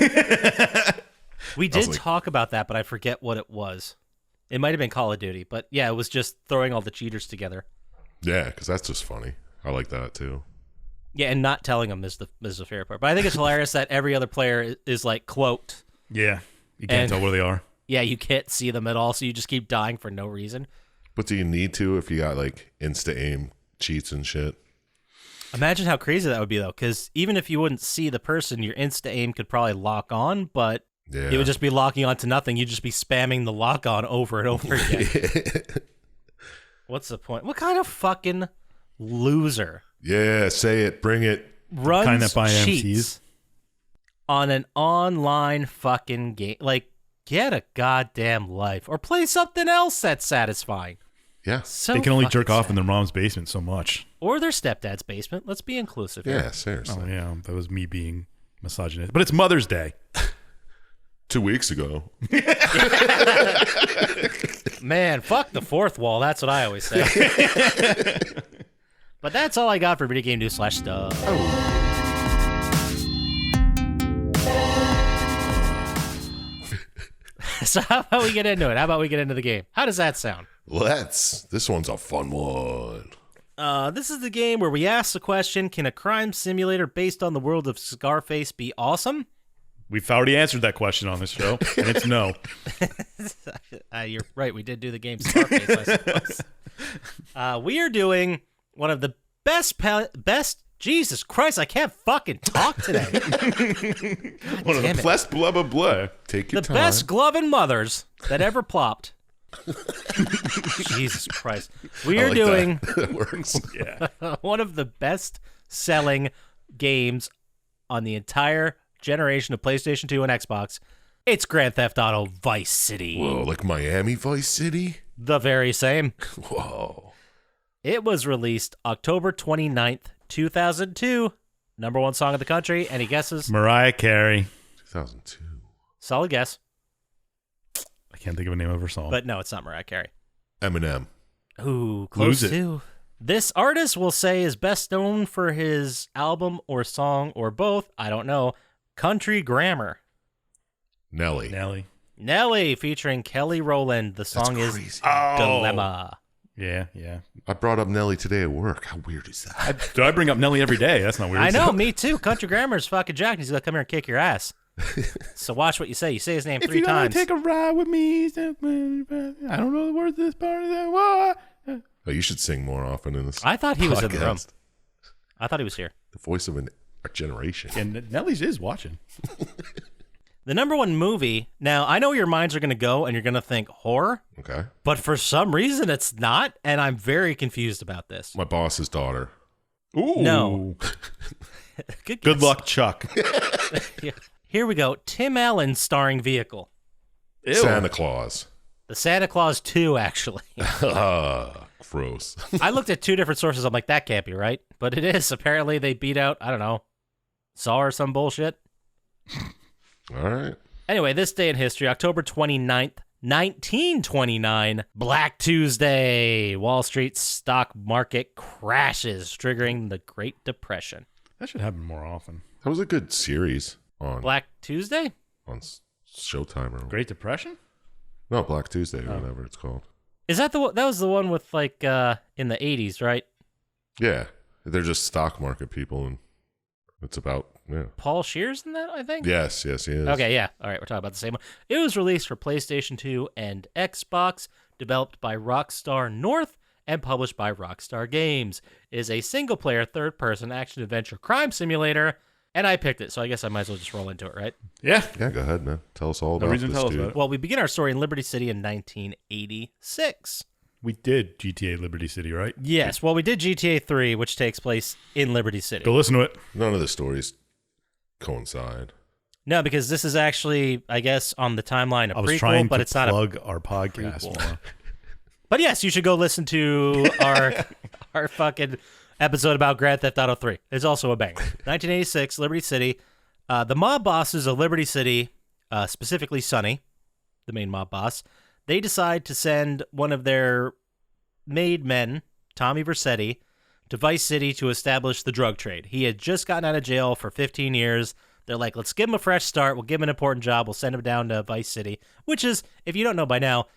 S4: We did
S3: like-
S4: talk about that, but I forget what it was. It might have been Call of Duty, but yeah, it was just throwing all the cheaters together.
S3: Yeah, because that's just funny. I like that too.
S4: Yeah, and not telling them is the favorite part. But I think it's hilarious that every other player is like cloaked.
S2: Yeah. You can't
S4: And-
S2: tell where they are.
S4: Yeah, you can't see them at all, so you just keep dying for no reason.
S3: But do you need to if you got like insta aim cheats and shit?
S4: Imagine how crazy that would be, though, because even if you wouldn't see the person, your insta-aim could probably lock on, but
S3: Yeah.
S4: it would just be locking on to nothing. You'd just be spamming the lock on over and over again. What's the point? What kind of fucking loser
S3: Yeah, say it. Bring it.
S4: runs
S2: Kind that buy
S4: cheats
S2: MCs.
S4: on an online fucking game? Like, get a goddamn life. Or play something else that's satisfying.
S3: Yeah.
S4: So
S2: They can only
S4: fucking
S2: jerk off
S4: sad.
S2: in their mom's basement so much.
S4: Or their stepdad's basement. Let's be inclusive here.
S3: Yeah, seriously.
S2: Oh, yeah. That was me being misogynist. But it's Mother's Day.
S3: 2 weeks ago.
S4: Man, fuck the fourth wall. That's what I always say. But that's all I got for video game news / stuff. So how about we get into it? How about we get into the game? How does that sound?
S3: Let's. This one's a fun one.
S4: This is the game where we ask the question, can a crime simulator based on the world of Scarface be awesome?
S2: We've already answered that question on this show, and it's no.
S4: You're right. We did do the game Scarface, I suppose. We are doing one of the best. Jesus Christ, I can't fucking talk today.
S3: One of the best blah, blah, blah. Take your
S4: the
S3: time.
S4: best gloving mothers that ever plopped. Jesus Christ. We are doing
S3: that works.
S2: Yeah.
S4: one of the best selling games on the entire generation of PlayStation 2 and Xbox. It's Grand Theft Auto Vice City.
S3: Whoa, like Miami Vice City?
S4: The very same.
S3: Whoa.
S4: It was released October 29th, 2002. Number one song of the country. Any guesses?
S2: Mariah Carey.
S3: 2002.
S4: Solid guess.
S2: I can't think of a name of her song.
S4: But no, it's not Mariah Carey.
S3: Eminem.
S4: Ooh, close
S2: Lose it.
S4: to. This artist will say is best known for his album or song or both, I don't know, Country Grammar.
S3: Nelly.
S4: Nelly featuring Kelly Rowland. The song
S3: That's
S4: is
S3: crazy.
S4: Dilemma.
S2: Yeah.
S3: I brought up Nelly today at work. How weird is that?
S2: Do I bring up Nelly every day? That's not weird.
S4: I know, me too. Country Grammar is fucking jacked. He's going to come here and kick your ass. So watch what you say. You say his name
S2: If
S4: 3
S2: you
S4: times.
S2: take a ride with me, I don't know the words of this part of that.
S3: Oh, you should sing more often in this.
S4: I thought he was in the room.
S3: podcast.
S4: I thought he was here.
S3: The voice of a generation.
S2: And Nelly's is watching.
S4: The number one movie. Now, I know where your minds are going to go and you're going to think horror,
S3: Okay.
S4: but for some reason it's not, and I'm very confused about this.
S3: My boss's daughter.
S2: Ooh.
S4: No.
S2: Good
S4: guess.
S2: luck, Chuck.
S4: Here we go. Tim Allen starring vehicle.
S2: Ew.
S3: Santa Claus.
S4: The Santa Claus 2, actually.
S3: Gross.
S4: I looked at 2 different sources. I'm like, that can't be right. But it is. Apparently they beat out, I don't know, Saw or some bullshit.
S3: All right.
S4: Anyway, this day in history, October 29th, 1929, Black Tuesday. Wall Street stock market crashes, triggering the Great Depression.
S2: That should happen more often.
S3: That was a good series on
S4: Black Tuesday?
S3: Showtime. Or
S2: Great Depression?
S3: No, Black Tuesday or whatever it's called.
S4: Is that that was the one with like in the 80s, right?
S3: Yeah. They're just stock market people, and it's about, yeah.
S4: Paul Shear's in that, I think?
S3: Yes, he is.
S4: Okay, yeah. All right, we're talking about the same one. It was released for PlayStation 2 and Xbox, developed by Rockstar North and published by Rockstar Games. It is a single-player, third-person action-adventure crime simulator, and I picked it, so I guess I might as well just roll into it, right?
S2: Yeah.
S3: Yeah, go ahead, man. Tell us all about
S2: reason to
S3: this,
S2: tell us
S3: dude.
S2: about it.
S4: Well, we begin our story in Liberty City in 1986.
S2: We did GTA Liberty City, right?
S4: Yes, well, we did GTA 3, which takes place in Liberty City.
S2: Go listen to it.
S3: None of the stories coincide.
S4: No, because this is actually, I guess, on the timeline a
S2: I was
S4: prequel,
S2: trying
S4: but
S2: to
S4: it's not a
S2: plug our podcast
S4: prequel.
S2: more.
S4: But yes, you should go listen to our fucking episode about Grand Theft Auto 3. It's also a banger. 1986, Liberty City. The mob bosses of Liberty City, specifically Sonny, the main mob boss, they decide to send one of their made men, Tommy Vercetti, to Vice City to establish the drug trade. He had just gotten out of jail for 15 years. They're like, let's give him a fresh start. We'll give him an important job. We'll send him down to Vice City, which is, if you don't know by now,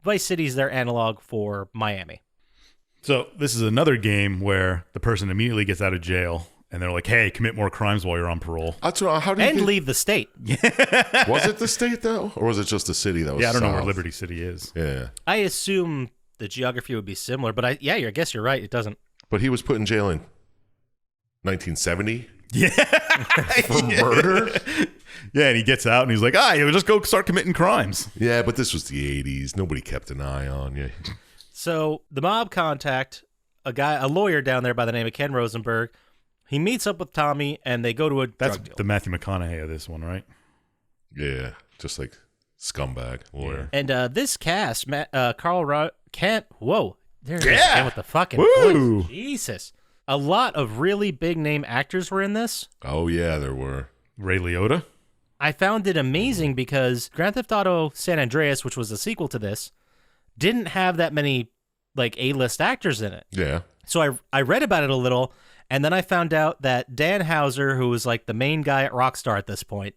S4: Vice City is their analog for Miami.
S2: So this is another game where the person immediately gets out of jail and they're like, hey, commit more crimes while you're on parole.
S3: That's what, how do you
S4: And
S3: get-
S4: leave the state.
S3: Was it the state, though? Or was it just the city that was
S2: Yeah, I don't know where
S3: south?
S2: Liberty City is.
S3: Yeah.
S4: I assume the geography would be similar, but I guess you're right. It doesn't.
S3: But he was put in jail in 1970
S2: Yeah.
S3: for murder?
S2: Yeah, and he gets out and he's like, you'll just go start committing crimes.
S3: Yeah, but this was the 80s. Nobody kept an eye on you.
S4: So the mob contact a lawyer down there by the name of Ken Rosenberg. He meets up with Tommy, and they go to a
S2: That's
S4: drug deal.
S2: the Matthew McConaughey of this one, right?
S3: Yeah, just like scumbag lawyer.
S4: And this cast, Carl Kent. Whoa, there it is
S2: Yeah.
S4: again with the fucking
S2: Woo.
S4: voice. Jesus. A lot of really big name actors were in this.
S3: Oh, yeah, there were.
S2: Ray Liotta.
S4: I found it amazing because Grand Theft Auto San Andreas, which was a sequel to this, didn't have that many like A-list actors in it.
S3: Yeah.
S4: So I read about it a little, and then I found out that Dan Houser, who was like the main guy at Rockstar at this point,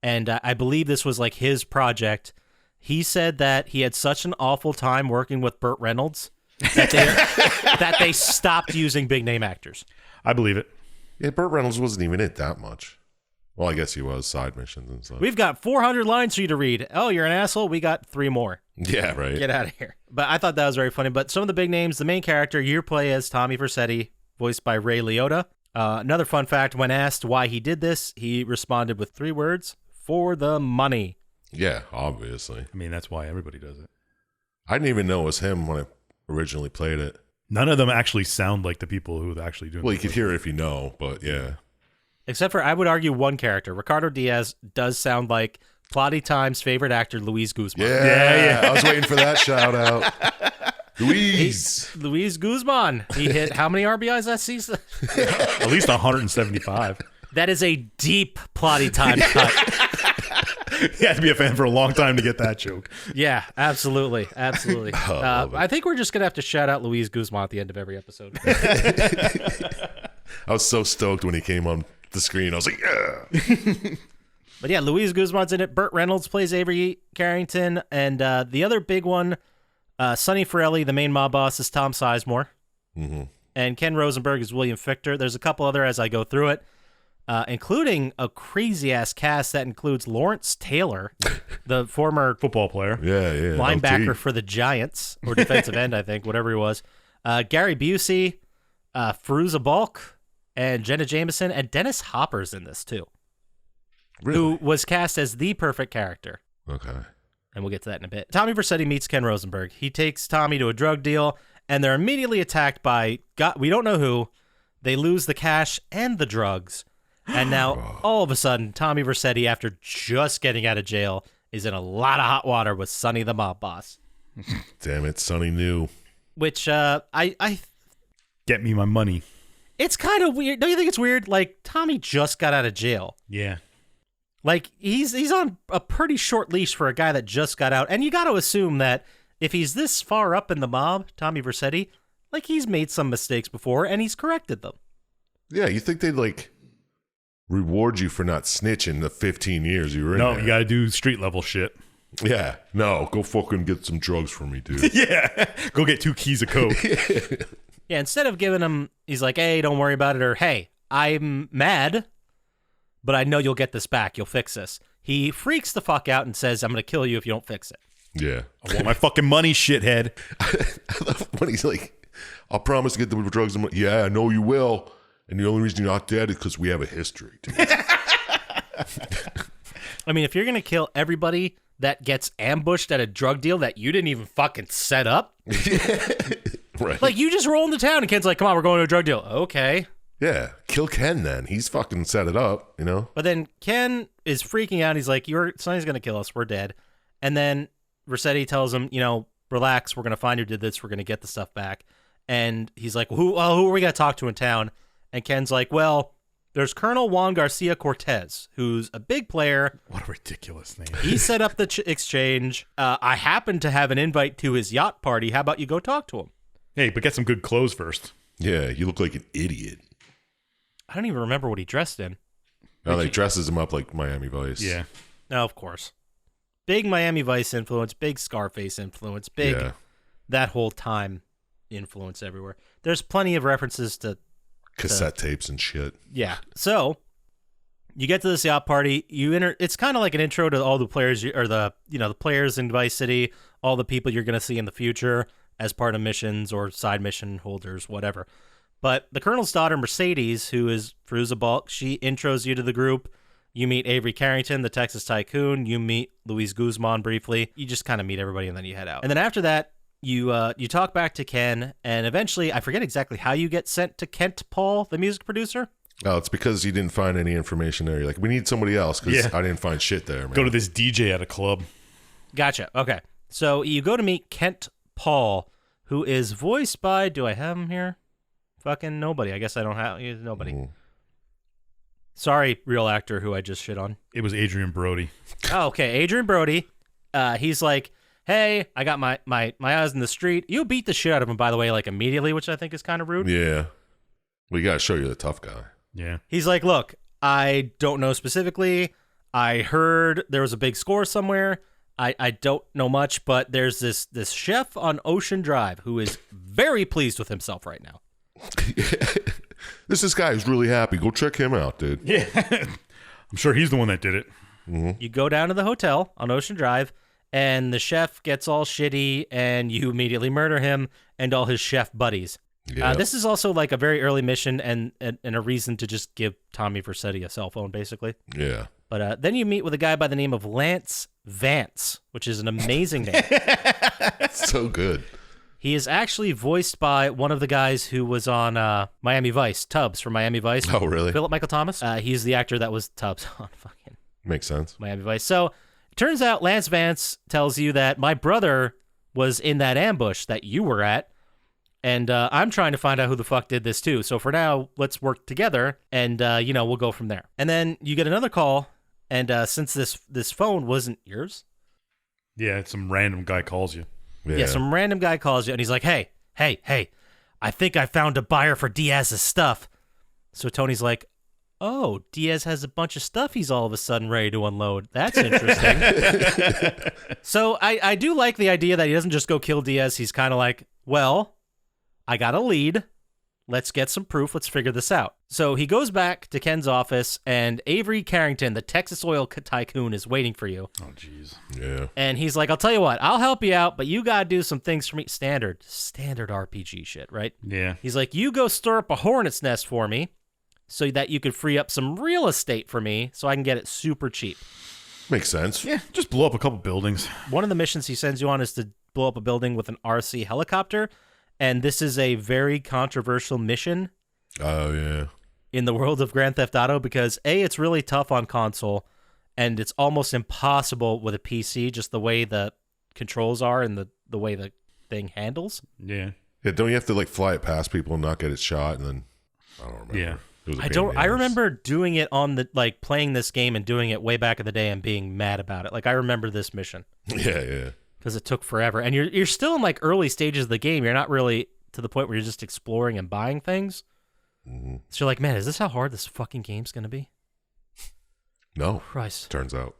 S4: and I believe this was like his project, he said that he had such an awful time working with Burt Reynolds that they stopped using big name actors.
S2: I believe it.
S3: Yeah, Burt Reynolds wasn't even in it that much. Well, I guess he was, side missions and stuff.
S4: We've got 400 lines for you to read. Oh, you're an asshole? We got 3 more.
S3: Yeah, right.
S4: Get out of here. But I thought that was very funny. But some of the big names, the main character, you play as Tommy Vercetti, voiced by Ray Liotta. Another fun fact, when asked why he did this, he responded with 3 words, for the money.
S3: Yeah, obviously.
S2: I mean, that's why everybody does it.
S3: I didn't even know it was him when I originally played it.
S2: None of them actually sound like the people who actually do it.
S3: Well, you could hear it if you know, but yeah.
S4: Except for, I would argue, one character. Ricardo Diaz does sound like Plotty Time's favorite actor, Luis Guzman.
S3: Yeah. I was waiting for that shout out.
S4: Luis Guzman. He hit how many RBIs that season?
S2: At least 175.
S4: That is a deep Plotty Time cut.
S2: You had to be a fan for a long time to get that joke.
S4: Yeah, absolutely. Absolutely. I think we're just going to have to shout out Luis Guzman at the end of every episode.
S3: I was so stoked when he came on the screen. I was like, yeah.
S4: But yeah, Luis Guzman's in it. Burt Reynolds plays Avery Carrington. And the other big one, Sonny Forelli, the main mob boss, is Tom Sizemore.
S3: Mm-hmm.
S4: And Ken Rosenberg is William Fichter. There's a couple other as I go through it. Including a crazy-ass cast that includes Lawrence Taylor, the former
S2: Football player.
S3: Yeah.
S4: linebacker for the Giants, or defensive end, I think, whatever he was. Gary Busey, Fairuza Balk, and Jenna Jameson, and Dennis Hopper's in this, too.
S3: Really?
S4: Who was cast as the perfect character.
S3: Okay.
S4: And we'll get to that in a bit. Tommy Vercetti meets Ken Rosenberg. He takes Tommy to a drug deal, and they're immediately attacked by, we don't know who. They lose the cash and the drugs. And now, all of a sudden, Tommy Vercetti, after just getting out of jail, is in a lot of hot water with Sonny the mob boss.
S3: Damn it, Sonny knew.
S4: Which, I
S2: Get me my money.
S4: it's kind of weird. Don't you think it's weird? Like, Tommy just got out of jail.
S2: Yeah.
S4: Like, he's on a pretty short leash for a guy that just got out. And you got to assume that if he's this far up in the mob, Tommy Vercetti, like, he's made some mistakes before, and he's corrected them.
S3: Yeah, you think they'd, like, reward you for not snitching the 15 years you were in
S2: No,
S3: there.
S2: you got to do street level shit.
S3: Yeah. No, go fucking get some drugs for me, dude.
S2: Yeah. Go get 2 keys of coke.
S4: Yeah, instead of giving him, he's like, hey, don't worry about it, or hey, I'm mad, but I know you'll get this back. You'll fix this. He freaks the fuck out and says, I'm going to kill you if you don't fix it.
S3: Yeah.
S2: I want my fucking money, shithead.
S3: I love when he's like, I'll promise to get the drugs. And money. Yeah, I know you will. And the only reason you're not dead is because we have a history, dude.
S4: I mean, if you're going to kill everybody that gets ambushed at a drug deal that you didn't even fucking set up,
S3: Right.
S4: like, you just roll into town and Ken's like, come on, we're going to a drug deal. Okay.
S3: Yeah. Kill Ken then. He's fucking set it up, you know?
S4: But then Ken is freaking out. He's like, Sonny's going to kill us. We're dead. And then Vercetti tells him, relax. We're going to find who did this. We're going to get the stuff back. And he's like, who are we going to talk to in town? And Ken's like, well, there's Colonel Juan Garcia Cortez, who's a big player.
S2: What a ridiculous name.
S4: He set up the exchange. I happen to have an invite to his yacht party. How about you go talk to him?
S2: Hey, but get some good clothes first.
S3: Yeah, you look like an idiot.
S4: I don't even remember what he dressed in.
S3: No, they dresses him up like Miami Vice.
S2: Yeah.
S4: No, of course. Big Miami Vice influence, big Scarface influence, big that whole time influence everywhere. There's plenty of references to
S3: Cassette tapes and shit.
S4: Yeah. So you get to this yacht party. It's kind of like an intro to all the players, the players in Vice City, all the people you're going to see in the future as part of missions or side mission holders, whatever. But the Colonel's daughter, Mercedes, who is Fairuza Balk, she intros you to the group. You meet Avery Carrington, the Texas tycoon. You meet Luis Guzman briefly. You just kind of meet everybody, and then you head out. And then after that, you talk back to Ken, and eventually, I forget exactly how you get sent to Kent Paul, the music producer.
S3: Oh, it's because you didn't find any information there. You're like, we need somebody else because I didn't find shit there, man.
S2: Go to this DJ at a club.
S4: Gotcha. Okay. So you go to meet Kent Paul, who is voiced by, do I have him here? Fucking nobody. I guess I don't have nobody.
S3: Mm.
S4: Sorry, real actor who I just shit on.
S2: It was Adrian Brody.
S4: Oh, okay. Adrian Brody. He's like, hey, I got my eyes in the street. You beat the shit out of him, by the way, like immediately, which I think is kind of rude.
S3: Yeah. We got to show you the tough guy.
S2: Yeah.
S4: He's like, look, I don't know specifically. I heard there was a big score somewhere. I don't know much, but there's this chef on Ocean Drive who is very pleased with himself right now.
S3: This guy who's really happy. Go check him out, dude.
S2: Yeah. I'm sure he's the one that did it.
S4: You go down to the hotel on Ocean Drive, and the chef gets all shitty, and you immediately murder him and all his chef buddies.
S3: Yeah.
S4: This is also like a very early mission and a reason to just give Tommy Vercetti a cell phone, basically.
S3: Yeah.
S4: But then you meet with a guy by the name of Lance Vance, which is an amazing name.
S3: So good.
S4: He is actually voiced by one of the guys who was on Miami Vice, Tubbs from Miami Vice.
S3: Oh, really?
S4: Philip Michael Thomas. He's the actor that was Tubbs on fucking
S3: Makes sense.
S4: Miami Vice. So it turns out Lance Vance tells you that my brother was in that ambush that you were at, and I'm trying to find out who the fuck did this too. So for now, let's work together, and we'll go from there. And then you get another call, and since this phone wasn't yours,
S2: Yeah, some random guy calls you.
S4: yeah, some random guy calls you, and he's like, hey, I think I found a buyer for Diaz's stuff. So Tony's like, oh, Diaz has a bunch of stuff he's all of a sudden ready to unload. That's interesting. So I do like the idea that he doesn't just go kill Diaz. He's kind of like, well, I got a lead. Let's get some proof. Let's figure this out. So he goes back to Ken's office, and Avery Carrington, the Texas oil tycoon, is waiting for you.
S2: Oh, jeez.
S3: Yeah.
S4: And he's like, I'll tell you what, I'll help you out, but you got to do some things for me. Standard RPG shit, right?
S2: Yeah.
S4: He's like, you go stir up a hornet's nest for me so that you could free up some real estate for me so I can get it super cheap.
S3: Makes sense.
S2: Yeah, just blow up a couple buildings.
S4: One of the missions he sends you on is to blow up a building with an RC helicopter, and this is a very controversial mission
S3: Oh, yeah.
S4: in the world of Grand Theft Auto because, A, it's really tough on console, and it's almost impossible with a PC, just the way the controls are and the way the thing handles.
S2: Yeah.
S3: Yeah, don't you have to like fly it past people and not get it shot? And then I don't remember.
S2: Yeah.
S3: It was a
S4: I
S3: pain
S4: don't.
S3: in the
S4: I
S3: ass.
S4: remember doing it on the playing this game and doing it way back in the day and being mad about it. Like I remember this mission
S3: Yeah.
S4: because it took forever, and you're still in like early stages of the game. You're not really to the point where you're just exploring and buying things.
S3: Mm-hmm.
S4: So you're like, man, is this how hard this fucking game's gonna be?
S3: No,
S4: Christ.
S3: turns out.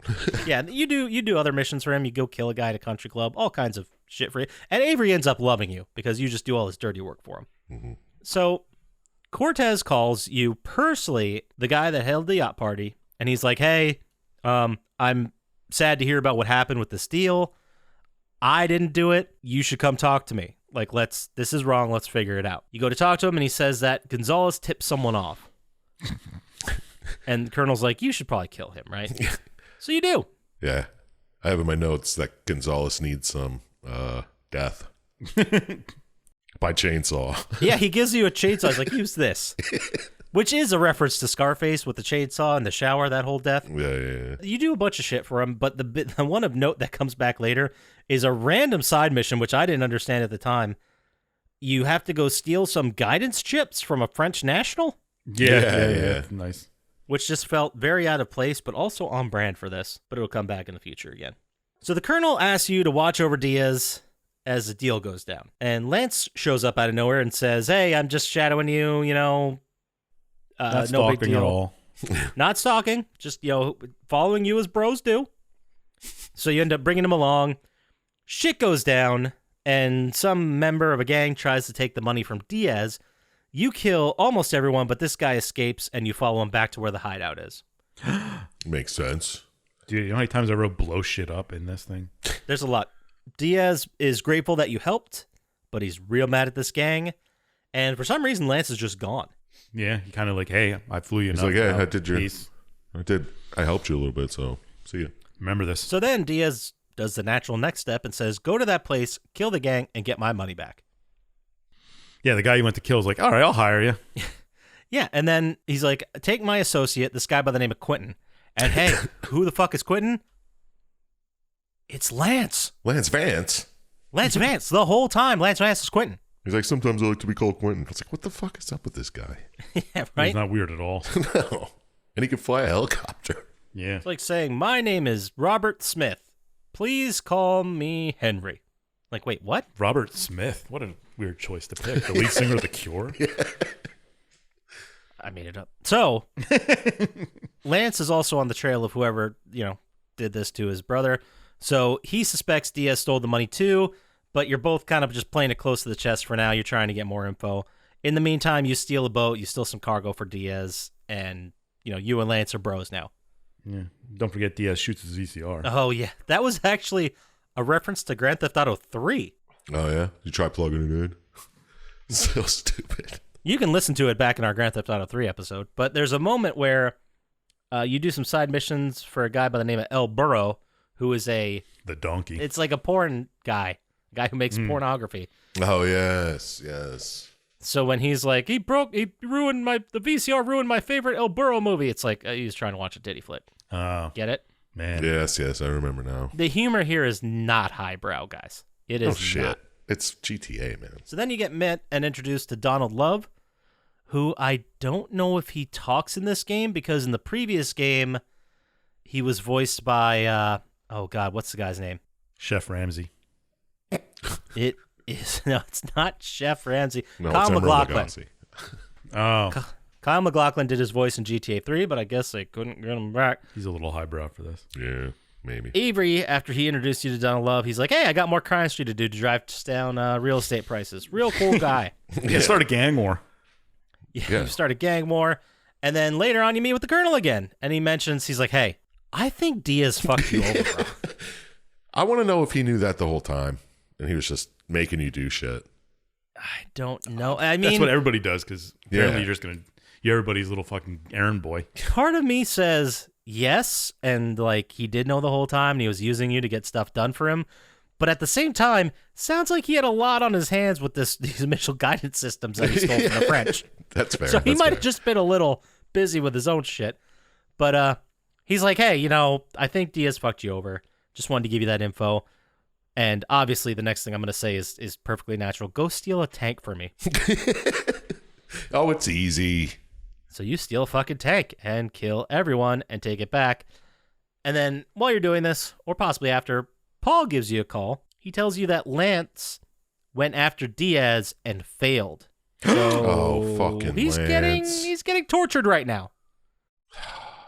S4: Yeah, you do other missions for him. You go kill a guy at a country club, all kinds of shit for you. And Avery ends up loving you because you just do all his dirty work for him.
S3: Mm-hmm.
S4: So Cortez calls you personally, the guy that held the yacht party, and he's like, hey, I'm sad to hear about what happened with this deal. I didn't do it. You should come talk to me. Like, this is wrong. Let's figure it out. You go to talk to him, and he says that Gonzalez tipped someone off. And the Colonel's like, you should probably kill him, right? So you do.
S3: Yeah. I have in my notes that Gonzalez needs some death by chainsaw.
S4: Yeah, he gives you a chainsaw. He's like, use this. Which is a reference to Scarface with the chainsaw in the shower, that whole death.
S3: Yeah.
S4: You do a bunch of shit for him, but the one of note that comes back later is a random side mission, which I didn't understand at the time. You have to go steal some guidance chips from a French national,
S3: Yeah.
S2: Nice.
S4: which just felt very out of place, but also on brand for this. But it'll come back in the future again. So the Colonel asks you to watch over Diaz as the deal goes down. And Lance shows up out of nowhere and says, hey, I'm just shadowing you,
S2: Not
S4: no big
S2: stalking
S4: deal.
S2: at all.
S4: Not stalking, just, following you as bros do. So you end up bringing him along. Shit goes down, and some member of a gang tries to take the money from Diaz. You kill almost everyone, but this guy escapes, and you follow him back to where the hideout is.
S3: Makes sense.
S2: Dude, you know how many times I wrote blow shit up in this thing?
S4: There's a lot. Diaz is grateful that you helped, but he's real mad at this gang. And for some reason, Lance is just gone.
S2: Yeah, he kind of like, hey, I flew you
S3: He's
S2: enough.
S3: like, yeah,
S2: now.
S3: I did your.
S2: Peace.
S3: I helped you a little bit, so see you.
S2: Remember this.
S4: So then Diaz does the natural next step and says, go to that place, kill the gang, and get my money back.
S2: Yeah, the guy you went to kill is like, all right, I'll hire you.
S4: Yeah, and then he's like, take my associate, this guy by the name of Quentin. And hey, who the fuck is Quentin? It's Lance.
S3: Lance Vance.
S4: Lance Vance. The whole time, Lance Vance is Quentin.
S3: He's like, sometimes I like to be called Quentin. I was like, what the fuck is up with this guy?
S4: Yeah, right?
S2: He's not weird at all.
S3: No. And he can fly a helicopter.
S2: Yeah.
S4: It's like saying, my name is Robert Smith. Please call me Henry. Like, wait, what?
S2: Robert Smith. What a weird choice to pick. The lead singer of The Cure?
S4: I made it up. So, Lance is also on the trail of whoever, did this to his brother. So he suspects Diaz stole the money too, but you're both kind of just playing it close to the chest for now. You're trying to get more info. In the meantime, you steal a boat, you steal some cargo for Diaz, and you and Lance are bros now.
S2: Yeah. Don't forget Diaz shoots his VCR.
S4: Oh yeah, that was actually a reference to Grand Theft Auto 3.
S3: Oh yeah, you try plugging it in. So stupid.
S4: You can listen to it back in our Grand Theft Auto 3 episode, but there's a moment where you do some side missions for a guy by the name of El Burro, who is the
S2: donkey.
S4: It's like a porn guy who makes pornography.
S3: Oh yes.
S4: So when he's like, the VCR ruined my favorite El Burro movie, it's like he was trying to watch a titty flick.
S2: Oh.
S4: Get it?
S2: Man.
S3: Yes, I remember now.
S4: The humor here is not highbrow, guys. It is
S3: shit.
S4: not.
S3: It's GTA, man.
S4: So then you get met and introduced to Donald Love, who I don't know if he talks in this game, because in the previous game, he was voiced by, what's the guy's name?
S2: Chef Ramsay.
S4: It is, no, it's not Chef Ramsay.
S3: No,
S4: Kyle
S3: it's Emerald
S4: McLaughlin.
S3: Lagasse.
S2: Oh.
S4: Kyle McLaughlin did his voice in GTA 3, but I guess they couldn't get him back.
S2: He's a little highbrow for this.
S3: Yeah, maybe.
S4: Avery, after he introduced you to Donald Love, he's like, hey, I got more crime street to do to drive down real estate prices. Real cool guy.
S2: Yeah, start a gang war.
S4: Yeah. You start a gang war, and then later on you meet with the Colonel again, and he mentions, he's like, hey, I think Diaz fucked you over, bro.
S3: I want to know if he knew that the whole time, and he was just making you do shit.
S4: I don't know. I mean,
S2: that's what everybody does, because apparently you're everybody's little fucking errand boy.
S4: Part of me says yes, and like he did know the whole time, and he was using you to get stuff done for him. But at the same time, sounds like he had a lot on his hands with these initial guidance systems that he stole from the French.
S3: That's fair.
S4: So he might have just been a little busy with his own shit. But he's like, hey, I think Diaz fucked you over. Just wanted to give you that info. And obviously the next thing I'm going to say is perfectly natural. Go steal a tank for me.
S3: Oh, it's easy.
S4: So you steal a fucking tank and kill everyone and take it back. And then while you're doing this, or possibly after, Paul gives you a call. He tells you that Lance went after Diaz and failed. So
S3: fucking
S4: he's
S3: Lance.
S4: getting tortured right now.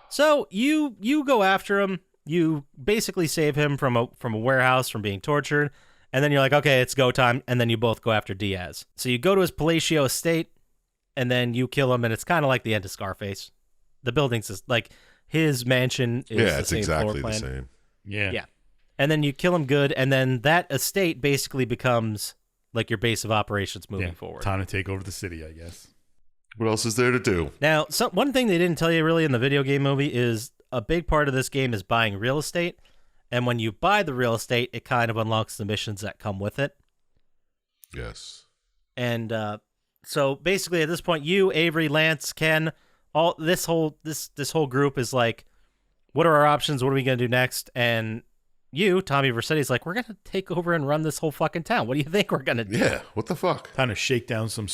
S4: So you go after him. You basically save him from a warehouse from being tortured, and then you're like, okay, it's go time, and then you both go after Diaz. So you go to his palatial estate, and then you kill him, and it's kind of like the end of Scarface. The building's just like his mansion is the
S3: it's
S4: same
S3: exactly
S4: floor plan.
S3: the same.
S2: Yeah.
S4: And then you kill him good, and then that estate basically becomes like your base of operations moving forward.
S2: Time to take over the city, I guess.
S3: What else is there to do?
S4: Now, one thing they didn't tell you really in the video game movie is a big part of this game is buying real estate. And when you buy the real estate, it kind of unlocks the missions that come with it.
S3: Yes.
S4: And so basically at this point, you, Avery, Lance, Ken, all this whole group is like, what are our options? What are we going to do next? And you, Tommy Vercetti, is like, we're going to take over and run this whole fucking town. What do you think we're going to do?
S3: Yeah, what the fuck?
S2: Time to shake down some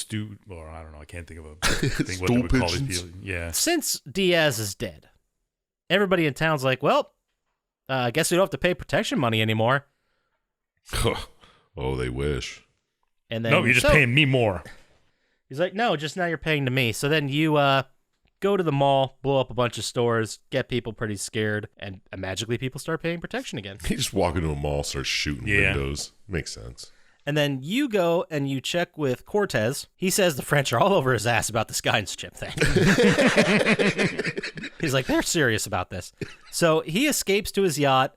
S2: or I don't know, I can't think of a thing what they would call these people. Yeah.
S4: Since Diaz is dead, everybody in town's like, well, I guess we don't have to pay protection money anymore.
S3: Oh, they wish.
S4: And then
S2: No, you're just paying me more.
S4: He's like, no, just now you're paying to me. So then you go to the mall, blow up a bunch of stores, get people pretty scared, and magically people start paying protection again.
S3: He just walk into a mall, start shooting windows. Makes sense.
S4: And then you go and you check with Cortez. He says the French are all over his ass about this guidance chip thing. He's like, they're serious about this. So he escapes to his yacht,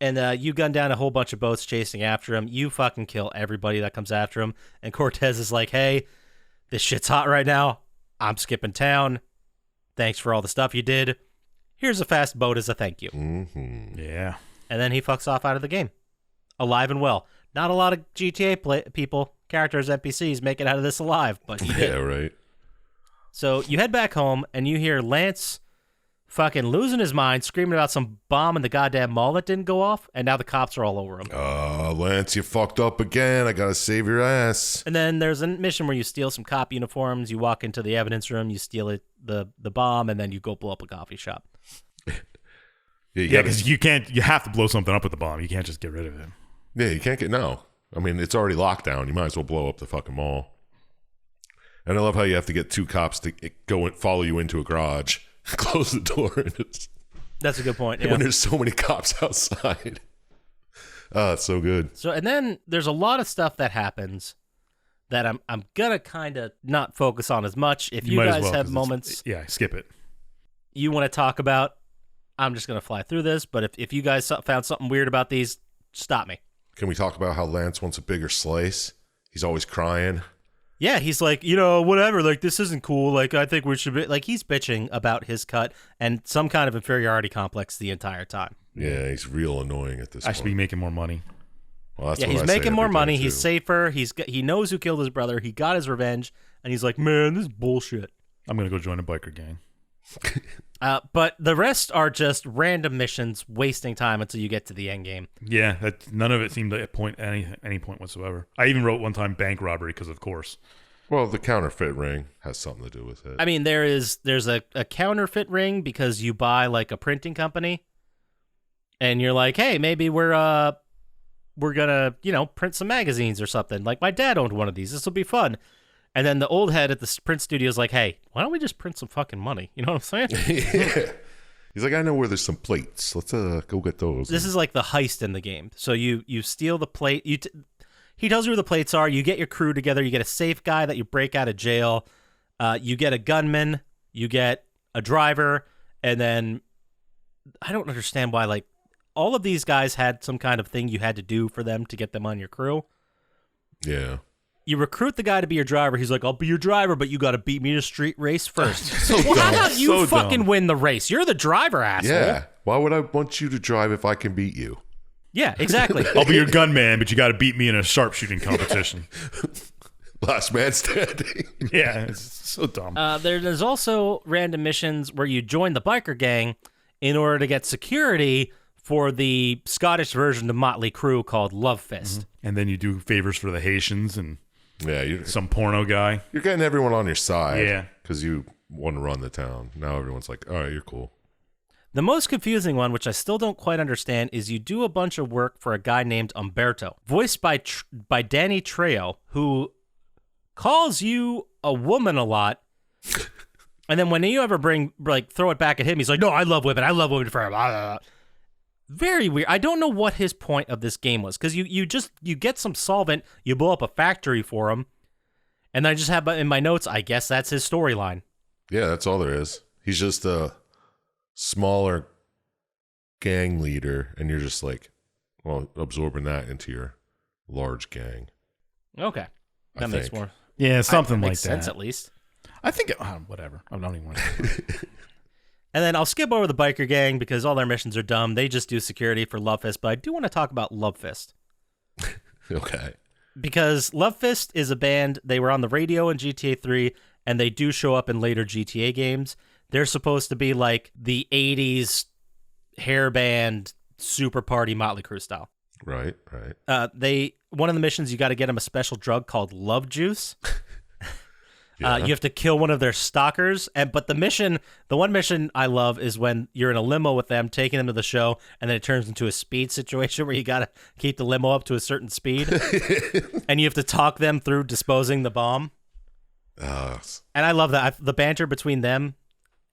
S4: and you gun down a whole bunch of boats chasing after him. You fucking kill everybody that comes after him. And Cortez is like, hey, this shit's hot right now. I'm skipping town. Thanks for all the stuff you did. Here's a fast boat as a thank you.
S3: Mm-hmm.
S2: Yeah.
S4: And then he fucks off out of the game. Alive and well. Not a lot of GTA people, characters, NPCs make it out of this alive, but he did.
S3: Yeah, right.
S4: So you head back home, and you hear Lance fucking losing his mind, screaming about some bomb in the goddamn mall that didn't go off, and now the cops are all over him.
S3: Lance, you fucked up again. I gotta save your ass.
S4: And then there's a mission where you steal some cop uniforms, you walk into the evidence room, you steal the bomb, and then you go blow up a coffee shop.
S2: Yeah, because you have to blow something up with the bomb. You can't just get rid of it.
S3: Yeah, you can't I mean, it's already locked down. You might as well blow up the fucking mall. And I love how you have to get two cops to go and follow you into a garage, close the door.
S4: That's a good point. Yeah.
S3: When there's so many cops outside. Oh, it's so good.
S4: So, and then there's a lot of stuff that happens that I'm gonna kind of not focus on as much. If you
S2: might as
S4: guys
S2: well,
S4: have
S2: 'cause
S4: moments
S2: yeah, skip it.
S4: you want to talk about, I'm just gonna fly through this. But if you guys found something weird about these, stop me.
S3: Can we talk about how Lance wants a bigger slice? He's always crying.
S4: Yeah, he's like, you know, whatever. Like, this isn't cool. Like, I think we should be like, he's bitching about his cut and some kind of inferiority complex the entire time.
S3: Yeah, he's real annoying at this
S2: I
S3: point.
S2: should be making more money.
S3: Well, that's
S4: Yeah,
S3: what
S4: he's
S3: I say
S4: making more
S3: every day,
S4: money.
S3: too.
S4: He's safer. He knows who killed his brother. He got his revenge, and he's like, man, this is bullshit.
S2: I'm gonna go join a biker gang.
S4: But the rest are just random missions, wasting time until you get to the end game.
S2: Yeah, none of it seemed to point any point whatsoever. I even wrote one time bank robbery because, of course.
S3: Well, the counterfeit ring has something to do with it.
S4: I mean, there's a counterfeit ring because you buy like a printing company, and you're like, hey, maybe we're gonna print some magazines or something. Like my dad owned one of these. This will be fun. And then the old head at the print studio is like, hey, why don't we just print some fucking money? You know what I'm saying?
S3: Yeah. He's like, I know where there's some plates. Let's go get those.
S4: This is like the heist in the game. So you steal the plate. He tells you where the plates are. You get your crew together. You get a safe guy that you break out of jail. You get a gunman. You get a driver. And then I don't understand why, like, all of these guys had some kind of thing you had to do for them to get them on your crew.
S3: Yeah.
S4: You recruit the guy to be your driver. He's like, I'll be your driver, but you got to beat me in a street race first.
S3: So
S4: well, how
S3: dumb.
S4: about you
S2: So
S4: fucking
S2: dumb.
S4: win the race? You're the driver, asshole.
S3: Yeah. Why would I want you to drive if I can beat you?
S4: Yeah, exactly.
S2: I'll be your gunman, but you got to beat me in a sharpshooting competition.
S3: Last man standing.
S2: Yeah, it's so dumb.
S4: There's also random missions where you join the biker gang in order to get security for the Scottish version of Motley Crue called Love Fist.
S2: And then you do favors for the Haitians and
S3: Yeah, you're
S2: some porno guy.
S3: getting everyone on your side.
S2: Yeah.
S3: Because you want to run the town. Now everyone's like, all right, you're cool.
S4: The most confusing one, which I still don't quite understand, is you do a bunch of work for a guy named Umberto, voiced by Danny Trejo, who calls you a woman a lot. And then when you ever throw it back at him, he's like, no, I love women. I love women forever. Blah, blah, blah. Very weird. I don't know what his point of this game was, because you get some solvent, you blow up a factory for him, and I just have in my notes, I guess that's his storyline.
S3: Yeah, that's all there is. He's just a smaller gang leader, and you're just like, well, absorbing that into your large gang.
S4: Okay. That makes
S3: think.
S4: more
S2: Yeah, something
S4: makes
S2: like
S4: sense
S2: that.
S4: at least.
S2: I think, whatever. I don't even want to.
S4: And then I'll skip over the biker gang because all their missions are dumb. They just do security for Love Fist, but I do want to talk about Love Fist.
S3: Okay.
S4: Because Love Fist is a band, they were on the radio in GTA 3, and they do show up in later GTA games. They're supposed to be like the 80s hair band super party Motley Crue style.
S3: Right.
S4: One of the missions, you got to get them a special drug called Love Juice.
S3: Yeah.
S4: You have to kill one of their stalkers, but the one mission I love is when you're in a limo with them, taking them to the show, and then it turns into a speed situation where you got to keep the limo up to a certain speed, and you have to talk them through disposing the bomb. And I love that the banter between them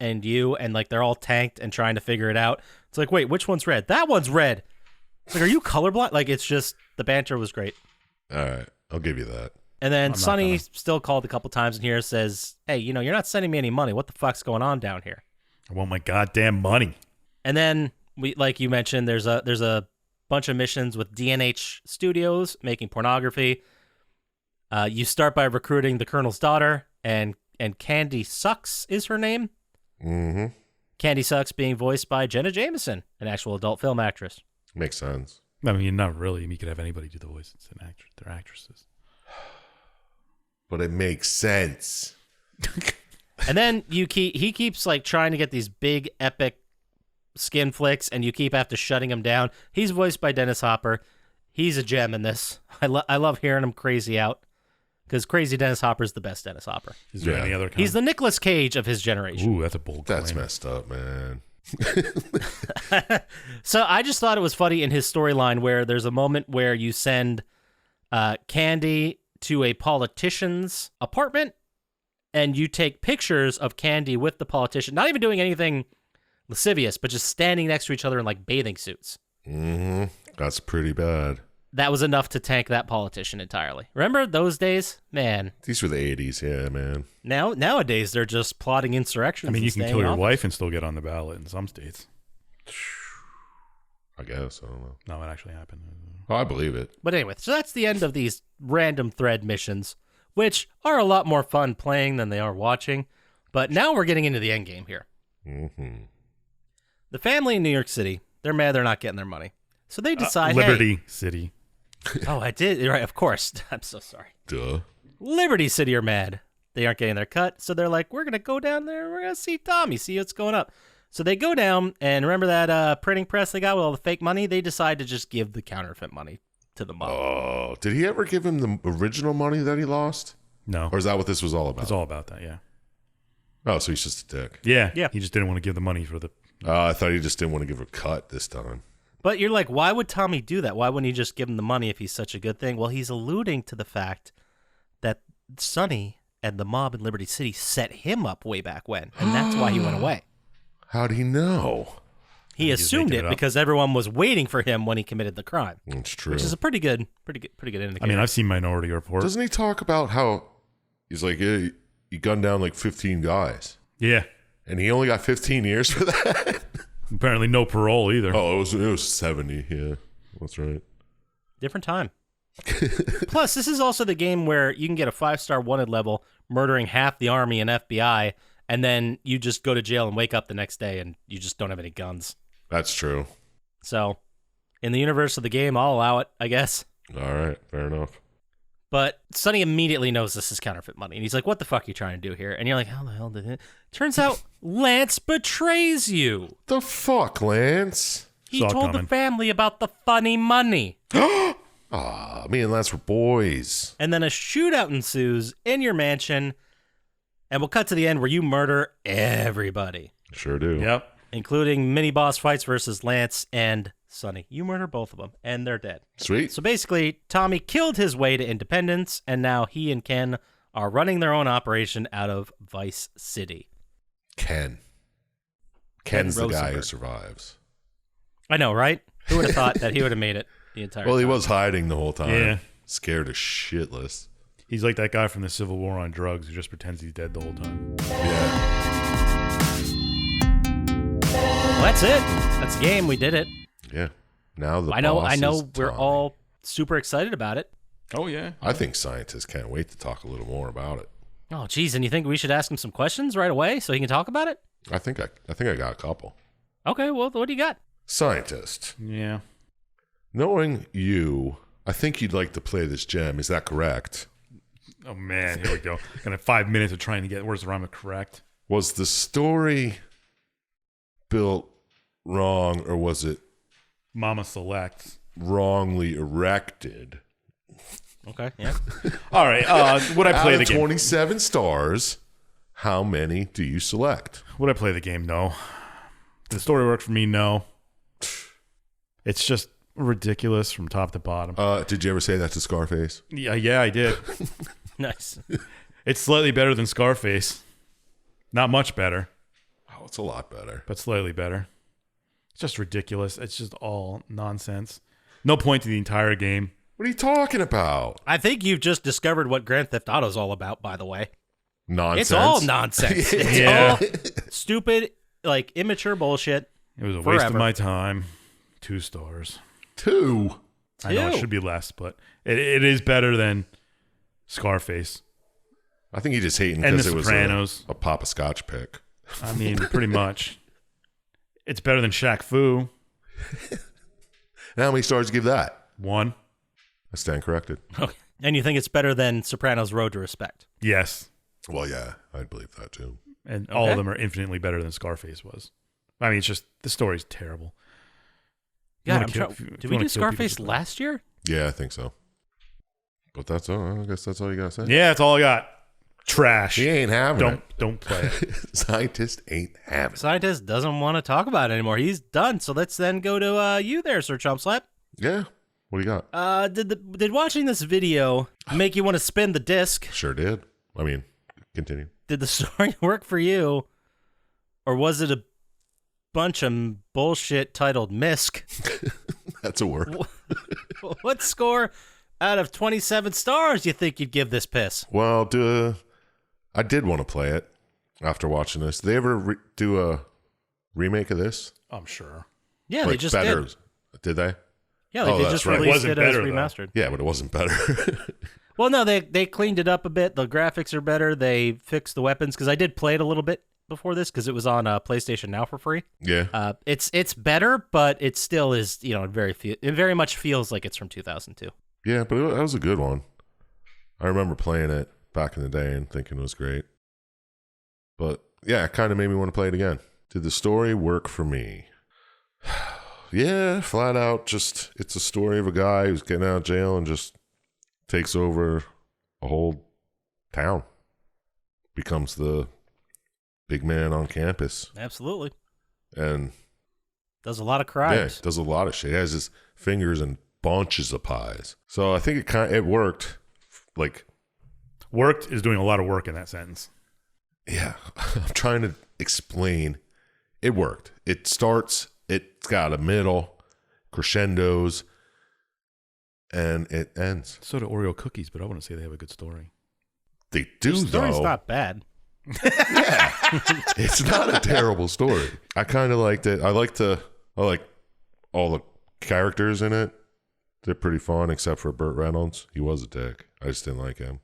S4: and you, and like they're all tanked and trying to figure it out. It's like, wait, which one's red? That one's red. It's like, are you colorblind? Like, it's just the banter was great.
S3: All right. I'll give you that.
S4: And then
S2: not
S4: Sonny
S2: gonna.
S4: still called a couple times in here, says, hey, you're not sending me any money. What the fuck's going on down here?
S2: I want my goddamn money.
S4: And then, like you mentioned, there's a bunch of missions with DNH Studios making pornography. You start by recruiting the Colonel's daughter, and Candy Sucks is her name.
S3: Mm-hmm.
S4: Candy Sucks being voiced by Jenna Jameson, an actual adult film actress.
S3: Makes sense.
S2: I mean, not really. You could have anybody do the voice. It's an actress. They're actresses.
S3: But it makes sense.
S4: And then he keeps like trying to get these big epic skin flicks, and you keep after shutting him down. He's voiced by Dennis Hopper. He's a gem in this. I love hearing him crazy out, because crazy Dennis Hopper's the best Dennis Hopper.
S2: Is there
S3: Yeah.
S2: any other kind?
S4: He's the Nicolas Cage of his generation.
S2: Ooh, that's a bold
S3: That's
S2: claim.
S3: messed up, man.
S4: So I just thought it was funny in his storyline where there's a moment where you send Candy to a politician's apartment, and you take pictures of Candy with the politician, not even doing anything lascivious, but just standing next to each other in like bathing suits.
S3: Mm-hmm. That's pretty bad.
S4: That was enough to tank that politician entirely. Remember those days? Man.
S3: These were the 80s, yeah, man.
S4: Nowadays, they're just plotting insurrections.
S2: I mean, you
S4: and
S2: can
S4: staying
S2: kill your
S4: off.
S2: wife and still get on the ballot in some states.
S3: I guess, I don't know.
S2: No, it actually happened.
S3: Oh, I believe it.
S4: But anyway, so that's the end of these random thread missions, which are a lot more fun playing than they are watching. But now we're getting into the end game here.
S3: Mm-hmm.
S4: The family in New York City, they're mad they're not getting their money. So they decide,
S2: Liberty City.
S4: Oh, I did. Right, of course. I'm so sorry.
S3: Duh.
S4: Liberty City are mad. They aren't getting their cut. So they're like, we're going to go down there. We're going to see Tommy, see what's going up. So they go down, and remember that printing press they got with all the fake money? They decide to just give the counterfeit money to the mob.
S3: Oh, did he ever give him the original money that he lost?
S2: No.
S3: Or is that what this was all about?
S2: It's all about that, yeah.
S3: Oh, so he's just a dick.
S2: Yeah.
S4: Yeah.
S2: He just didn't want to give the money for the...
S3: I thought he just didn't want to give a cut this time.
S4: But you're like, why would Tommy do that? Why wouldn't he just give him the money if he's such a good thing? Well, he's alluding to the fact that Sonny and the mob in Liberty City set him up way back when, and that's why he went away.
S3: How'd he know?
S4: He
S2: He's
S4: assumed
S2: making
S4: it
S2: it up.
S4: because everyone was waiting for him when he committed the crime,
S3: It's true.
S4: which is a pretty good indicator.
S2: I mean, I've seen Minority Report.
S3: Doesn't he talk about how he's like, yeah, he gunned down like 15 guys,
S2: Yeah.
S3: and he only got 15 years for that?
S2: Apparently no parole either.
S3: Oh, it was 70. Yeah, that's right.
S4: Different time. Plus, this is also the game where you can get a 5-star wanted level, murdering half the army and FBI, and then you just go to jail and wake up the next day and you just don't have any guns.
S3: That's true.
S4: So, in the universe of the game, I'll allow it, I guess.
S3: All right, fair enough.
S4: But Sonny immediately knows this is counterfeit money. And he's like, what the fuck are you trying to do here? And you're like, how the hell did it? Turns out Lance betrays you.
S3: The fuck, Lance?
S4: He
S2: Saw it
S4: told
S2: coming.
S4: the family about the funny money.
S3: Ah, me and Lance were boys.
S4: And then a shootout ensues in your mansion. And we'll cut to the end where you murder everybody,
S3: Sure do.
S2: Yep.
S4: including mini boss fights versus Lance and Sonny. You murder both of them, and they're dead.
S3: Sweet.
S4: So basically, Tommy killed his way to independence, and now he and Ken are running their own operation out of Vice City.
S3: Ken's the guy who
S4: Rosenberg.
S3: survives.
S4: I know, right? Who would have thought that he would have made it the entire
S3: Well, he
S4: time?
S3: was hiding the whole time.
S2: Yeah.
S3: Scared as shitless.
S2: He's like that guy from the Civil War on drugs who just pretends he's dead the whole time.
S3: Yeah.
S4: Well, that's it. That's the game. We did it.
S3: Yeah. Now the
S4: I know.
S3: boss
S4: I know.
S3: is
S4: We're
S3: Tommy.
S4: all super excited about it.
S2: Oh, yeah.
S3: I think scientists can't wait to talk a little more about it.
S4: Oh, geez. And you think we should ask him some questions right away so he can talk about it?
S3: I think I got a couple.
S4: Okay. Well, what do you got?
S3: Scientist.
S2: Yeah.
S3: Knowing you, I think you'd like to play this gem. Is that correct?
S2: Oh, man. Here we go. Gonna have 5 minutes of trying to get where's the rhyme of correct.
S3: Was the story built wrong, or was it
S2: Mama selects.
S3: wrongly erected?
S4: Okay. Yeah.
S2: All right. Would I play
S3: Out
S2: the
S3: of
S2: game?
S3: 27 stars, how many do you select?
S2: Would I play the game? No. Did the story work for me? No. It's just ridiculous from top to bottom.
S3: Did you ever say that to Scarface?
S2: Yeah, I did.
S4: Nice.
S2: It's slightly better than Scarface. Not much better,
S3: Oh, it's a lot better.
S2: but slightly better. It's just ridiculous. It's just all nonsense. No point to the entire game.
S3: What are you talking about?
S4: I think you've just discovered what Grand Theft Auto is all about, by the way.
S3: Nonsense.
S4: It's all nonsense. It's
S2: Yeah.
S4: all stupid, like immature bullshit.
S2: It was a waste of
S4: Forever.
S2: my time. 2 stars.
S3: 2.
S2: I know it
S4: Ew.
S2: should be less, but it is better than Scarface.
S3: I think he just hating
S2: And
S3: because
S2: The
S3: it was
S2: Sopranos.
S3: a Poppascotch pick.
S2: I mean, pretty much. It's better than Shaq Fu.
S3: Now, how many stars do you give that?
S2: 1.
S3: I stand corrected.
S4: Okay. And you think it's better than Sopranos Road to Respect?
S2: Yes.
S3: Well, yeah, I'd believe that too.
S2: And all
S4: Okay.
S2: of them are infinitely better than Scarface was. I mean, it's just, the story's terrible. You
S4: God,
S2: wanna
S4: I'm
S2: kill-
S4: trying.
S2: if you
S4: Did we
S2: wanna
S4: do
S2: kill people,
S4: Scarface
S2: just-
S4: last year?
S3: Yeah, I think so. But that's all. I guess that's all you gotta say.
S2: Yeah, that's all I got. Trash.
S3: He ain't having
S2: Don't play it.
S3: it. Scientist ain't having it.
S4: Scientist doesn't want to talk about it anymore. He's done. So let's then go to you there, Sir Chump Slap.
S3: Yeah. What do you got?
S4: Did watching this video make you want to spin the disc?
S3: Sure did. I mean, continue.
S4: Did the story work for you, or was it a bunch of bullshit titled Misk?
S3: That's a word.
S4: What score out of 27 stars do you think you'd give this piss?
S3: Well, I did want to play it after watching this. Did they ever do a remake of this?
S2: I'm sure.
S4: Yeah, they just
S3: better.
S4: did.
S3: Did they?
S4: Yeah, they
S3: that's
S4: just
S3: right.
S4: released
S2: It
S4: it
S2: wasn't
S4: as
S2: better, though.
S4: remastered.
S3: Yeah, but it wasn't better.
S4: Well, no, they cleaned it up a bit. The graphics are better. They fixed the weapons because I did play it a little bit before this because it was on PlayStation Now for free.
S3: Yeah.
S4: It's better, but it still is, it very much feels like it's from 2002.
S3: Yeah, but that was a good one. I remember playing it back in the day and thinking it was great. But yeah, it kind of made me want to play it again. Did the story work for me? Yeah, flat out, just it's a story of a guy who's getting out of jail and just takes over a whole town. Becomes the big man on campus.
S4: Absolutely.
S3: And
S4: Does a lot of
S3: yeah,
S4: crimes.
S3: does a lot of shit. He has his fingers in bunches of pies. So I think it worked. Like,
S2: Worked is doing a lot of work in that sentence.
S3: yeah, I'm trying to explain. It worked. It starts, it's got a middle, crescendos, and it ends.
S2: So do Oreo cookies, but I wouldn't say they have a good story.
S3: They do,
S4: The story's
S3: though.
S4: not bad.
S3: It's not a terrible story. I kind of liked it. I like all the characters in it. They're pretty fun, except for Burt Reynolds. He was a dick. I just didn't like him.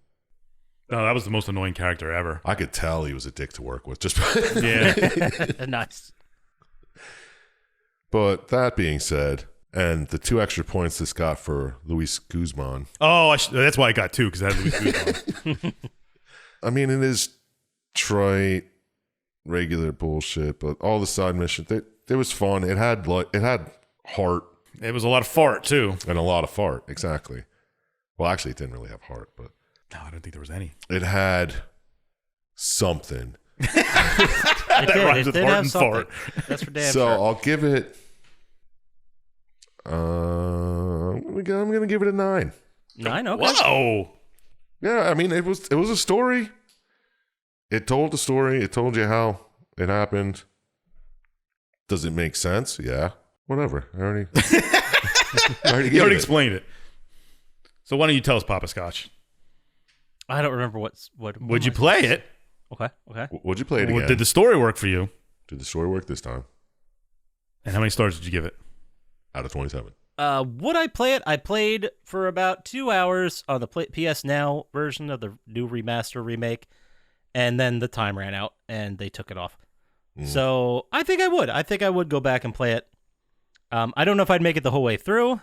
S2: No, that was the most annoying character ever.
S3: I could tell he was a dick to work with. Just,
S2: Yeah.
S4: Nice.
S3: But that being said, and the 2 extra points this got for Luis Guzman.
S2: Oh, that's why I got 2, because I had Louis Guzman.
S3: I mean, it is trite, regular bullshit, but all the side missions, it was fun. It had heart
S2: It was a lot of fart, too.
S3: and a lot of fart. Exactly. Well, actually, it didn't really have heart, but
S2: No, I don't think there was any.
S3: it had something.
S4: It did.
S2: rhymes
S4: It
S2: with
S4: did
S2: fart
S4: have
S2: and
S4: something.
S2: fart.
S4: That's for damn
S3: So
S4: sure.
S3: I'll give it. I'm gonna give it a 9.
S4: 9? Okay.
S2: Whoa!
S3: Yeah, I mean it was a story. It told the story. It told you how it happened. Does it make sense? Yeah. Whatever. I already.
S2: You
S3: gave
S2: already
S3: it.
S2: explained it. So why don't you tell us, Poppascotch?
S4: I don't remember what.
S2: Would you play it?
S4: Okay. Okay.
S3: Would you play it again?
S2: Did the story work for you?
S3: Did the story work this time?
S2: And how many stars did you give it?
S3: Out of 27.
S4: Would I play it? I played for about 2 hours on the PS Now version of the new remaster remake, and then the time ran out and they took it off. So I think I would. I think I would go back and play it. I don't know if I'd make it the whole way through,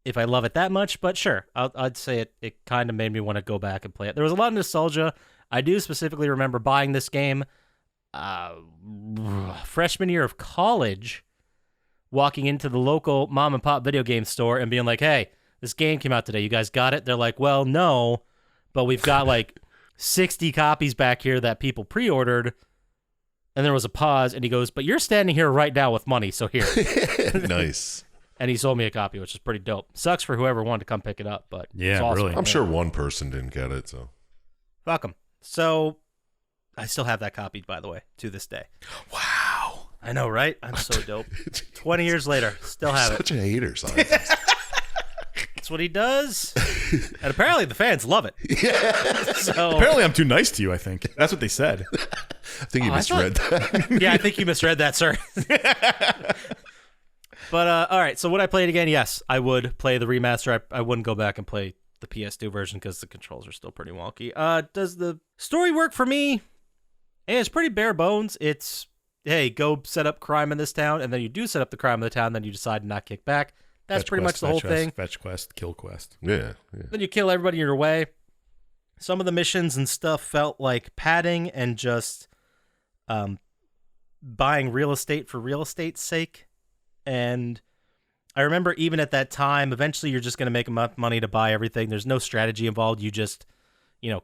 S4: if I love it that much, but sure. I'd say it kind of made me want to go back and play it. There was a lot of nostalgia. I do specifically remember buying this game freshman year of college, walking into the local mom and pop video game store and being like, hey, this game came out today. You guys got it? They're like, well, no, but we've got like 60 copies back here that people pre-ordered. And there was a pause, and he goes, but you're standing here right now with money, so here.
S3: Nice.
S4: And he sold me a copy, which is pretty dope. Sucks for whoever wanted to come pick it up, but
S2: Yeah,
S4: it's awesome.
S2: really.
S3: I'm sure one person didn't get it, so.
S4: Fuck 'em. So I still have that copy, by the way, to this day.
S2: Wow.
S4: I know, right? I'm so dope. 20 years later, still have it.
S3: Such a hater, Syintist.
S4: That's what he does. And apparently the fans love it. Yeah. So
S2: Apparently I'm too nice to you, I think. That's what they said.
S3: I think you
S4: I
S3: misread that.
S4: yeah, I think you misread that, sir. But all right, so would I play it again? Yes, I would play the remaster. I wouldn't go back and play the PS2 version because the controls are still pretty wonky. Does the story work for me? Hey, it's pretty bare bones. It's, hey, go set up crime in this town, and then you do set up the crime in the town, then you decide to not kick back. That's
S2: Fetch
S4: pretty
S2: quest,
S4: much the whole
S2: fetch quest,
S4: thing.
S2: Fetch quest, kill quest.
S3: Yeah.
S4: Then you kill everybody in your way. Some of the missions and stuff felt like padding and just buying real estate for real estate's sake. And I remember even at that time, eventually you're just going to make enough money to buy everything. There's no strategy involved. You just,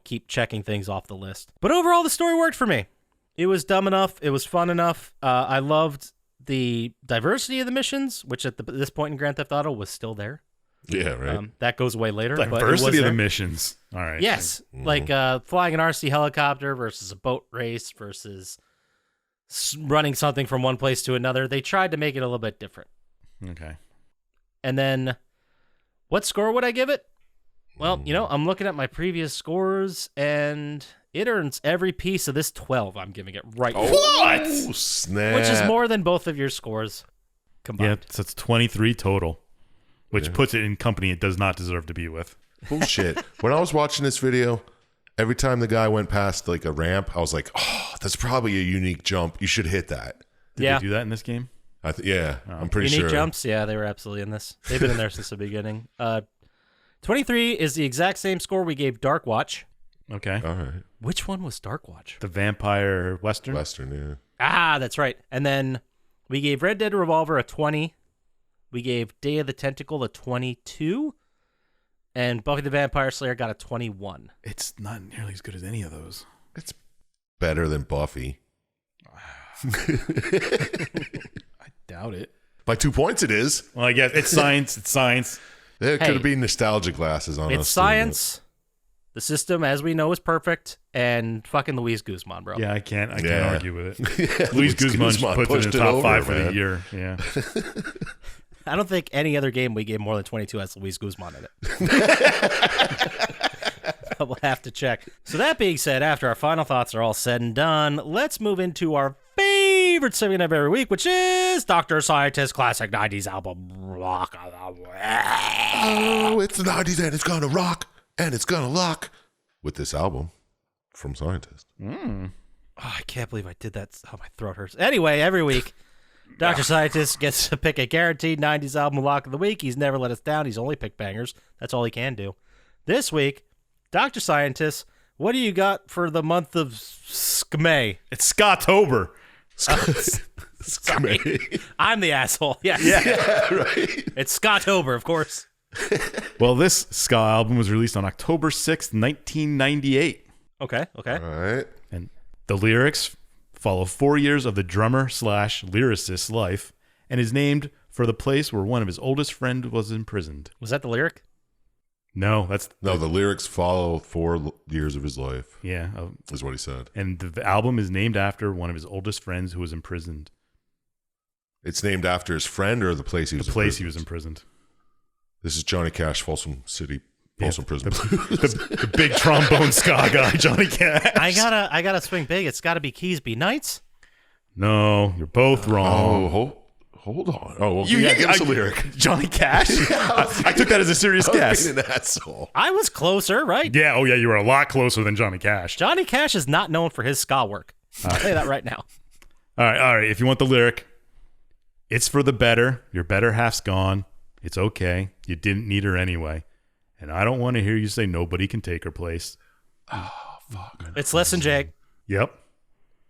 S4: keep checking things off the list. But overall, the story worked for me. It was dumb enough. It was fun enough. I loved the diversity of the missions, which at this point in Grand Theft Auto was still there.
S3: Yeah, right.
S4: That goes away later. but it was
S2: Diversity of the
S4: there.
S2: missions. All right.
S4: Yes, like flying an RC helicopter versus a boat race versus running something from one place to another. They tried to make it a little bit different.
S2: Okay.
S4: And then what score would I give it? Well, I'm looking at my previous scores, and it earns every piece of this 12 I'm giving it right now.
S3: What? Snap.
S4: Which is more than both of your scores combined.
S2: Yeah, so it's 23 total, which puts it in company it does not deserve to be with.
S3: Bullshit. When I was watching this video, every time the guy went past like a ramp, I was like, oh, that's probably a unique jump. You should hit that.
S2: Did they do that in this game?
S3: I'm pretty
S4: Unique
S3: sure.
S4: jumps? Yeah, they were absolutely in this. They've been in there since the beginning. 23 is the exact same score we gave Dark Watch.
S2: Okay.
S3: All right.
S4: Which one was Dark Watch?
S2: The Vampire Western?
S3: Western, yeah.
S4: Ah, that's right. And then we gave Red Dead Revolver a 20. We gave Day of the Tentacle a 22. And Buffy the Vampire Slayer got a 21.
S2: It's not nearly as good as any of those.
S3: It's better than Buffy.
S2: I doubt it.
S3: By 2 points it is.
S2: Well, I guess it's science. It's science.
S3: It could have been nostalgia glasses on us.
S4: It's science. The system, as we know, is perfect. And fucking Luis Guzman, bro.
S2: Yeah, I can't
S3: Yeah.
S2: argue with it.
S3: Yeah,
S2: Luis Guzman puts
S3: pushed
S2: it in the top
S3: over,
S2: 5 for
S3: man.
S2: the year. Yeah.
S4: I don't think any other game we gave more than 22 has Luis Guzman in it. We'll have to check. So that being said, after our final thoughts are all said and done, let's move into our favorite segment of every week, which is Dr. Syintist Classic 90s Album Rock.
S3: Oh, it's the 90s and it's gonna rock and it's gonna lock with this album from Syintist.
S4: Oh, I can't believe I did that. Oh, my throat hurts. Anyway, every week, Dr. Syintist gets to pick a guaranteed 90s album lock of the week. He's never let us down. He's only picked bangers. That's all he can do. This week, Dr. Syintist, what do you got for the month of Skmay?
S2: It's Scottober.
S4: Sorry. I'm the asshole. Yes.
S3: Yeah, right.
S4: It's Scottober, of course.
S2: Well, this ska album was released on October 6th, 1998.
S4: Okay.
S3: All right.
S2: And the lyrics follow 4 years of the drummer/lyricist's life and is named for the place where one of his oldest friends was imprisoned.
S4: Was that the lyric?
S2: No, that's...
S3: No, the lyrics follow 4 years of his life,
S2: Yeah.
S3: is what he said.
S2: And the album is named after one of his oldest friends who was imprisoned.
S3: It's named after his friend or the place he was
S2: The place he
S3: imprisoned?
S2: was imprisoned.
S3: This is Johnny Cash, Folsom City, Folsom Prison.
S2: The big trombone ska guy, Johnny Cash.
S4: I gotta swing big. It's gotta be Keys Be Nights.
S2: No, you're both wrong.
S3: Hold on. Oh, well, give us a lyric.
S2: Johnny Cash? I took that as a serious
S3: I was
S2: guess.
S3: being an asshole.
S4: I was closer, right?
S2: Yeah, oh yeah, you were a lot closer than Johnny Cash.
S4: Johnny Cash is not known for his ska work. I'll tell you that right now.
S2: All right. If you want the lyric, it's for the better. Your better half's gone. It's okay. You didn't need her anyway. And I don't want to hear you say nobody can take her place.
S3: Oh, fuck.
S4: It's Listen Jake.
S2: Yep.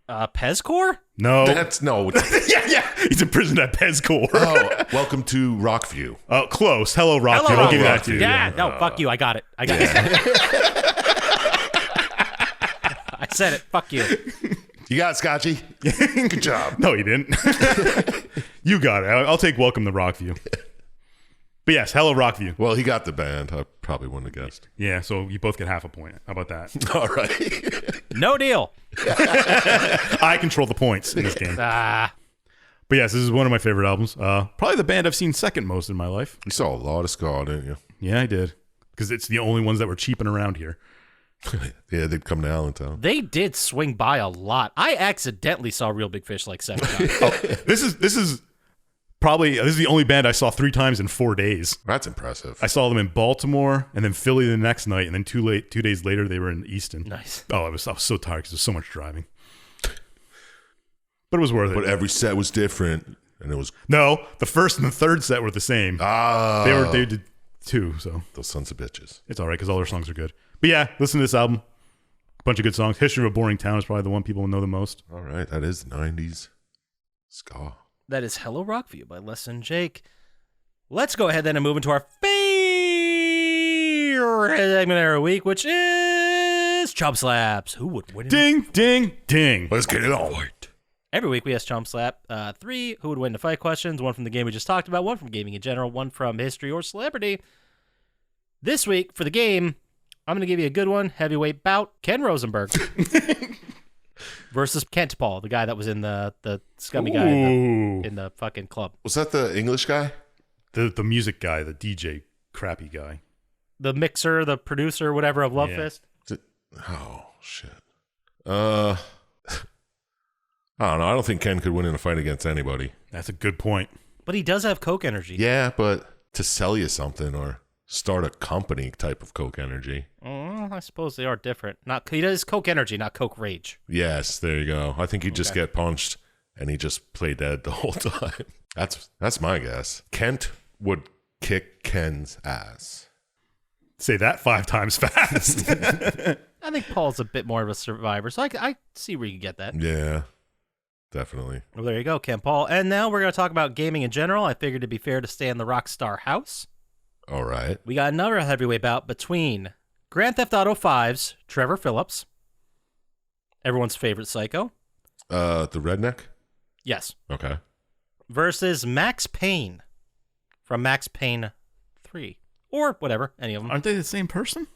S4: Pezcore?
S2: No.
S3: That's no.
S2: yeah. He's imprisoned at Pezcore.
S3: Oh, welcome to Rockview.
S2: Oh, close. Hello, Rockview.
S4: Hello,
S2: I'll give you that
S3: Rockview.
S2: too.
S4: Yeah, no, fuck you. I got it. I said it. Fuck you.
S3: You got it, Scotchy. Good job.
S2: No, you didn't. You got it. I'll take Welcome to Rockview. But yes, hello, Rockview.
S3: Well, he got the band. I probably wouldn't have guessed.
S2: Yeah, so you both get half a point. How about that?
S3: All right.
S4: No deal.
S2: I control the points in this game. But yes, this is one of my favorite albums. Probably the band I've seen second most in my life.
S3: You saw a lot of ska, didn't you?
S2: Yeah, I did. Because it's the only ones that were cheaping around here.
S3: Yeah, they'd come to Allentown.
S4: They did swing by a lot. I accidentally saw Real Big Fish like 7 times.
S2: This is the only band I saw 3 times in 4 days.
S3: That's impressive.
S2: I saw them in Baltimore and then Philly the next night, and then 2 days later they were in Easton.
S4: Nice.
S2: Oh, I was so tired because there's so much driving. But it was worth it.
S3: But every set was different, and it was
S2: No, the first and the third set were the same. They did 2, so
S3: those sons of bitches.
S2: it's all right because all their songs are good. But yeah, listen to this album. Bunch of good songs. History of a Boring Town is probably the one people know the most.
S3: All right, that is 90s ska.
S4: That is Hello Rockview by Les and Jake. Let's go ahead then and move into our favorite segment every week, which is Chump Slaps. Who would win?
S2: Ding, ding, ding.
S3: Let's get it on.
S4: Every week we ask Chump Slap 3 who would win the fight questions, 1 from the game we just talked about, 1 from gaming in general, 1 from history or celebrity. This week for the game, I'm going to give you a good one. Heavyweight bout. Ken Rosenberg versus Kent Paul, the guy that was in the scummy guy in the fucking club.
S3: Was that the English guy?
S2: The music guy, the DJ crappy guy.
S4: The mixer, the producer, whatever of Love
S2: Yeah.
S4: Fist.
S3: Oh, shit. I don't know. I don't think Ken could win in a fight against anybody.
S2: That's a good point.
S4: But he does have Coke energy.
S3: Yeah, but to sell you something or start a company type of Coke energy.
S4: I suppose they are different. He does Coke energy, not Coke rage.
S3: Yes, there you go. I think he'd just get punched and he just play dead the whole time. That's my guess. Kent would kick Ken's ass.
S2: Say that 5 times fast.
S4: I think Paul's a bit more of a survivor, so I see where you get that.
S3: Yeah, definitely.
S4: Well, there you go, Ken Paul. And now we're going to talk about gaming in general. I figured it'd be fair to stay in the Rockstar house.
S3: All right.
S4: We got another heavyweight bout between Grand Theft Auto 5's Trevor Phillips, everyone's favorite psycho.
S3: The redneck?
S4: Yes.
S3: Okay.
S4: Versus Max Payne from Max Payne 3. Or whatever, any of them.
S2: Aren't they the same person?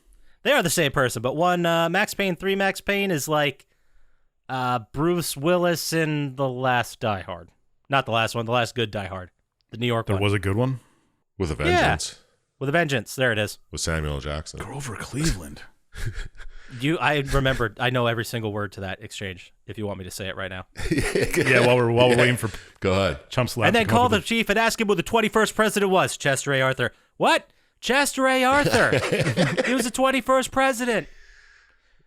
S4: They are the same person, but one, Max Payne 3 Max Payne is like Bruce Willis in the last Die Hard. Not the last one, the last good Die Hard. The New York
S2: There
S4: one.
S2: was a good one.
S3: With a vengeance.
S4: With a vengeance. There it is.
S3: With Samuel L. Jackson.
S2: Grover Cleveland.
S4: I know every single word to that exchange, if you want me to say it right now.
S2: Yeah, while we're waiting for
S3: Go ahead.
S2: Chump Slap.
S4: And then
S2: to come
S4: call
S2: up
S4: the
S2: with
S4: chief and ask him who the 21st president was. Chester A. Arthur. What? Chester A. Arthur. He was the 21st president.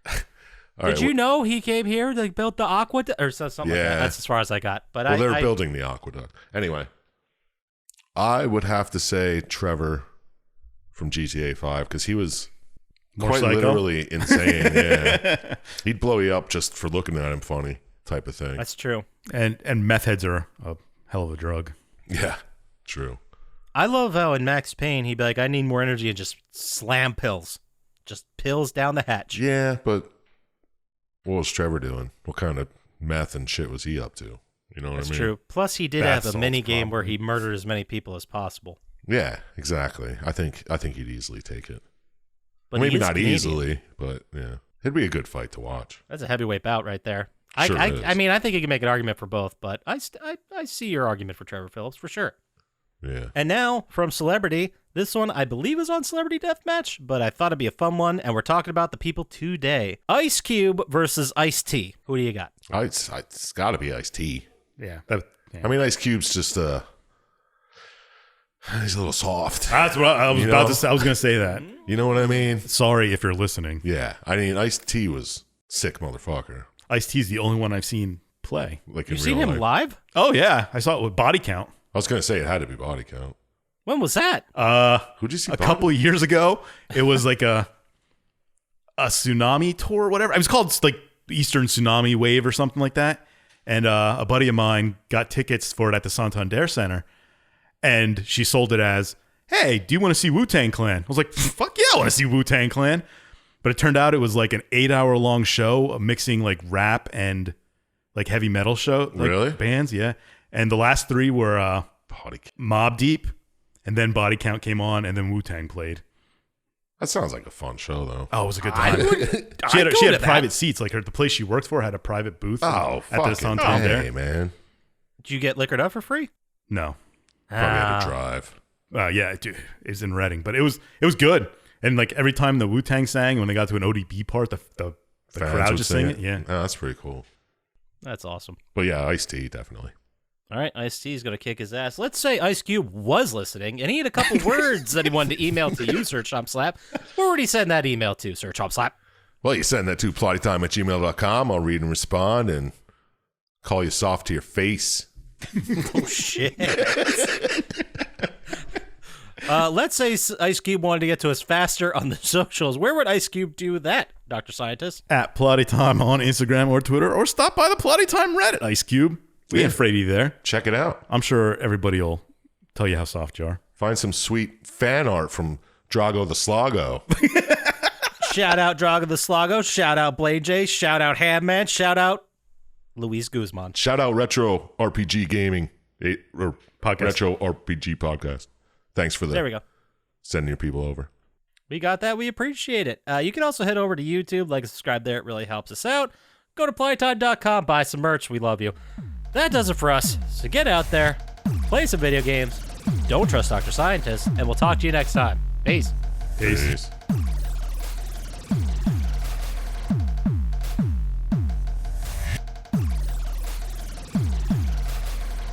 S3: All right,
S4: Did you know he came here? They built the aqueduct or something like that.
S3: Yeah.
S4: That's as far as I got. But
S3: Well, they're building the aqueduct. Anyway, I would have to say Trevor from GTA 5 because he was
S2: More
S3: quite
S2: psycho?
S3: literally insane. Yeah, he'd blow you up just for looking at him funny type of thing.
S4: That's true.
S2: And meth heads are a hell of a drug.
S3: Yeah, true.
S4: I love how in Max Payne he'd be like, I need more energy and just slam pills. Just pills down the hatch.
S3: Yeah, but what was Trevor doing? What kind of meth and shit was he up to? You know what
S4: That's
S3: I mean?
S4: true. Plus he did
S3: Bath
S4: have a
S3: salts,
S4: mini game where
S3: probably.
S4: he murdered as many people as possible.
S3: Yeah, exactly. I think he'd easily take it.
S4: But
S3: Maybe
S4: he is
S3: not
S4: Canadian.
S3: easily, but yeah, it'd be a good fight to watch.
S4: That's a heavyweight bout right there.
S3: Sure it is.
S4: I mean, I think you can make an argument for both, but I see your argument for Trevor Phillips for sure.
S3: Yeah.
S4: And now from Celebrity, this one I believe is on Celebrity Deathmatch, but I thought it'd be a fun one, and we're talking about the people today. Ice Cube versus Ice-T. Who do you got?
S3: It's got to be Ice-T.
S2: Yeah.
S3: I mean, Ice Cube's just he's a little soft.
S2: That's what I was
S3: You
S2: about
S3: know?
S2: to say. I was going to say that.
S3: You know what I mean?
S2: Sorry if you're listening.
S3: Yeah. I mean, Ice-T was sick motherfucker.
S2: Ice-T's the only one I've seen play.
S3: Like in
S4: You've
S3: real
S4: seen him
S3: life.
S4: live?
S2: Oh, yeah. I saw it with Body Count.
S3: I was gonna say it had to be Body Count.
S4: When was that?
S3: Who'd you see?
S2: A couple of years ago. It was like a tsunami tour or whatever. It was called like Eastern Tsunami Wave or something like that. And a buddy of mine got tickets for it at the Santander Center. And she sold it as, hey, do you want to see Wu-Tang Clan? I was like, fuck yeah, I want to see Wu-Tang Clan. But it turned out it was like an 8-hour long show mixing like rap and like heavy metal show. Like
S3: Really?
S2: Bands, yeah. And the last 3 were
S3: Body Count.
S2: Mobb Deep, and then Body Count came on, and then Wu-Tang played.
S3: That sounds like a fun show, though.
S2: Oh, it was a good time. She
S4: I'd
S2: had
S4: go to
S2: private seats. Like the place she worked for had a private booth
S3: Oh,
S2: at
S3: fuck
S2: the
S3: it.
S2: Santander.
S3: Hey, man.
S4: Did you get liquored up for free?
S2: No.
S3: Probably had
S4: Ah.
S3: to drive.
S2: Yeah, dude, it was in Reading, but it was good. And like every time the Wu-Tang sang, when they got to an ODB part, the
S3: Fans
S2: crowd
S3: would
S2: just
S3: sing
S2: sang it. Yeah.
S3: Oh, that's pretty cool.
S4: That's awesome.
S3: But yeah, Ice-T, definitely.
S4: All right, Ice-T is going to kick his ass. Let's say Ice Cube was listening, and he had a couple words that he wanted to email to you, Sir Chump Slap. Where would he send that email to, Sir Chump Slap?
S3: Well, you send that to plottytime@gmail.com. I'll read and respond and call you soft to your face.
S4: Oh, shit. Let's say Ice Cube wanted to get to us faster on the socials. Where would Ice Cube do that, Dr. Scientist?
S2: At Plottytime on Instagram or Twitter, or stop by the Plottytime Reddit, Ice Cube. We ain't afraid of you there.
S3: Check it out.
S2: I'm sure everybody will tell you how soft you are.
S3: Find some sweet fan art from Drago the Slago.
S4: Shout out Drago the Slago. Shout out Blade J. Shout out Hamman. Shout out Luis Guzman.
S3: Shout out Retro RPG Gaming or
S2: Podcast.
S3: Retro RPG Podcast. Thanks for
S4: There we go.
S3: sending your people over.
S4: We got that. We appreciate it. You can also head over to YouTube, like and subscribe there. It really helps us out. Go to plottytime.com, buy some merch. We love you. That does it for us. So get out there, play some video games, Don't trust Dr. Scientist, and we'll talk to you next time. Peace.
S2: Peace.
S3: Peace.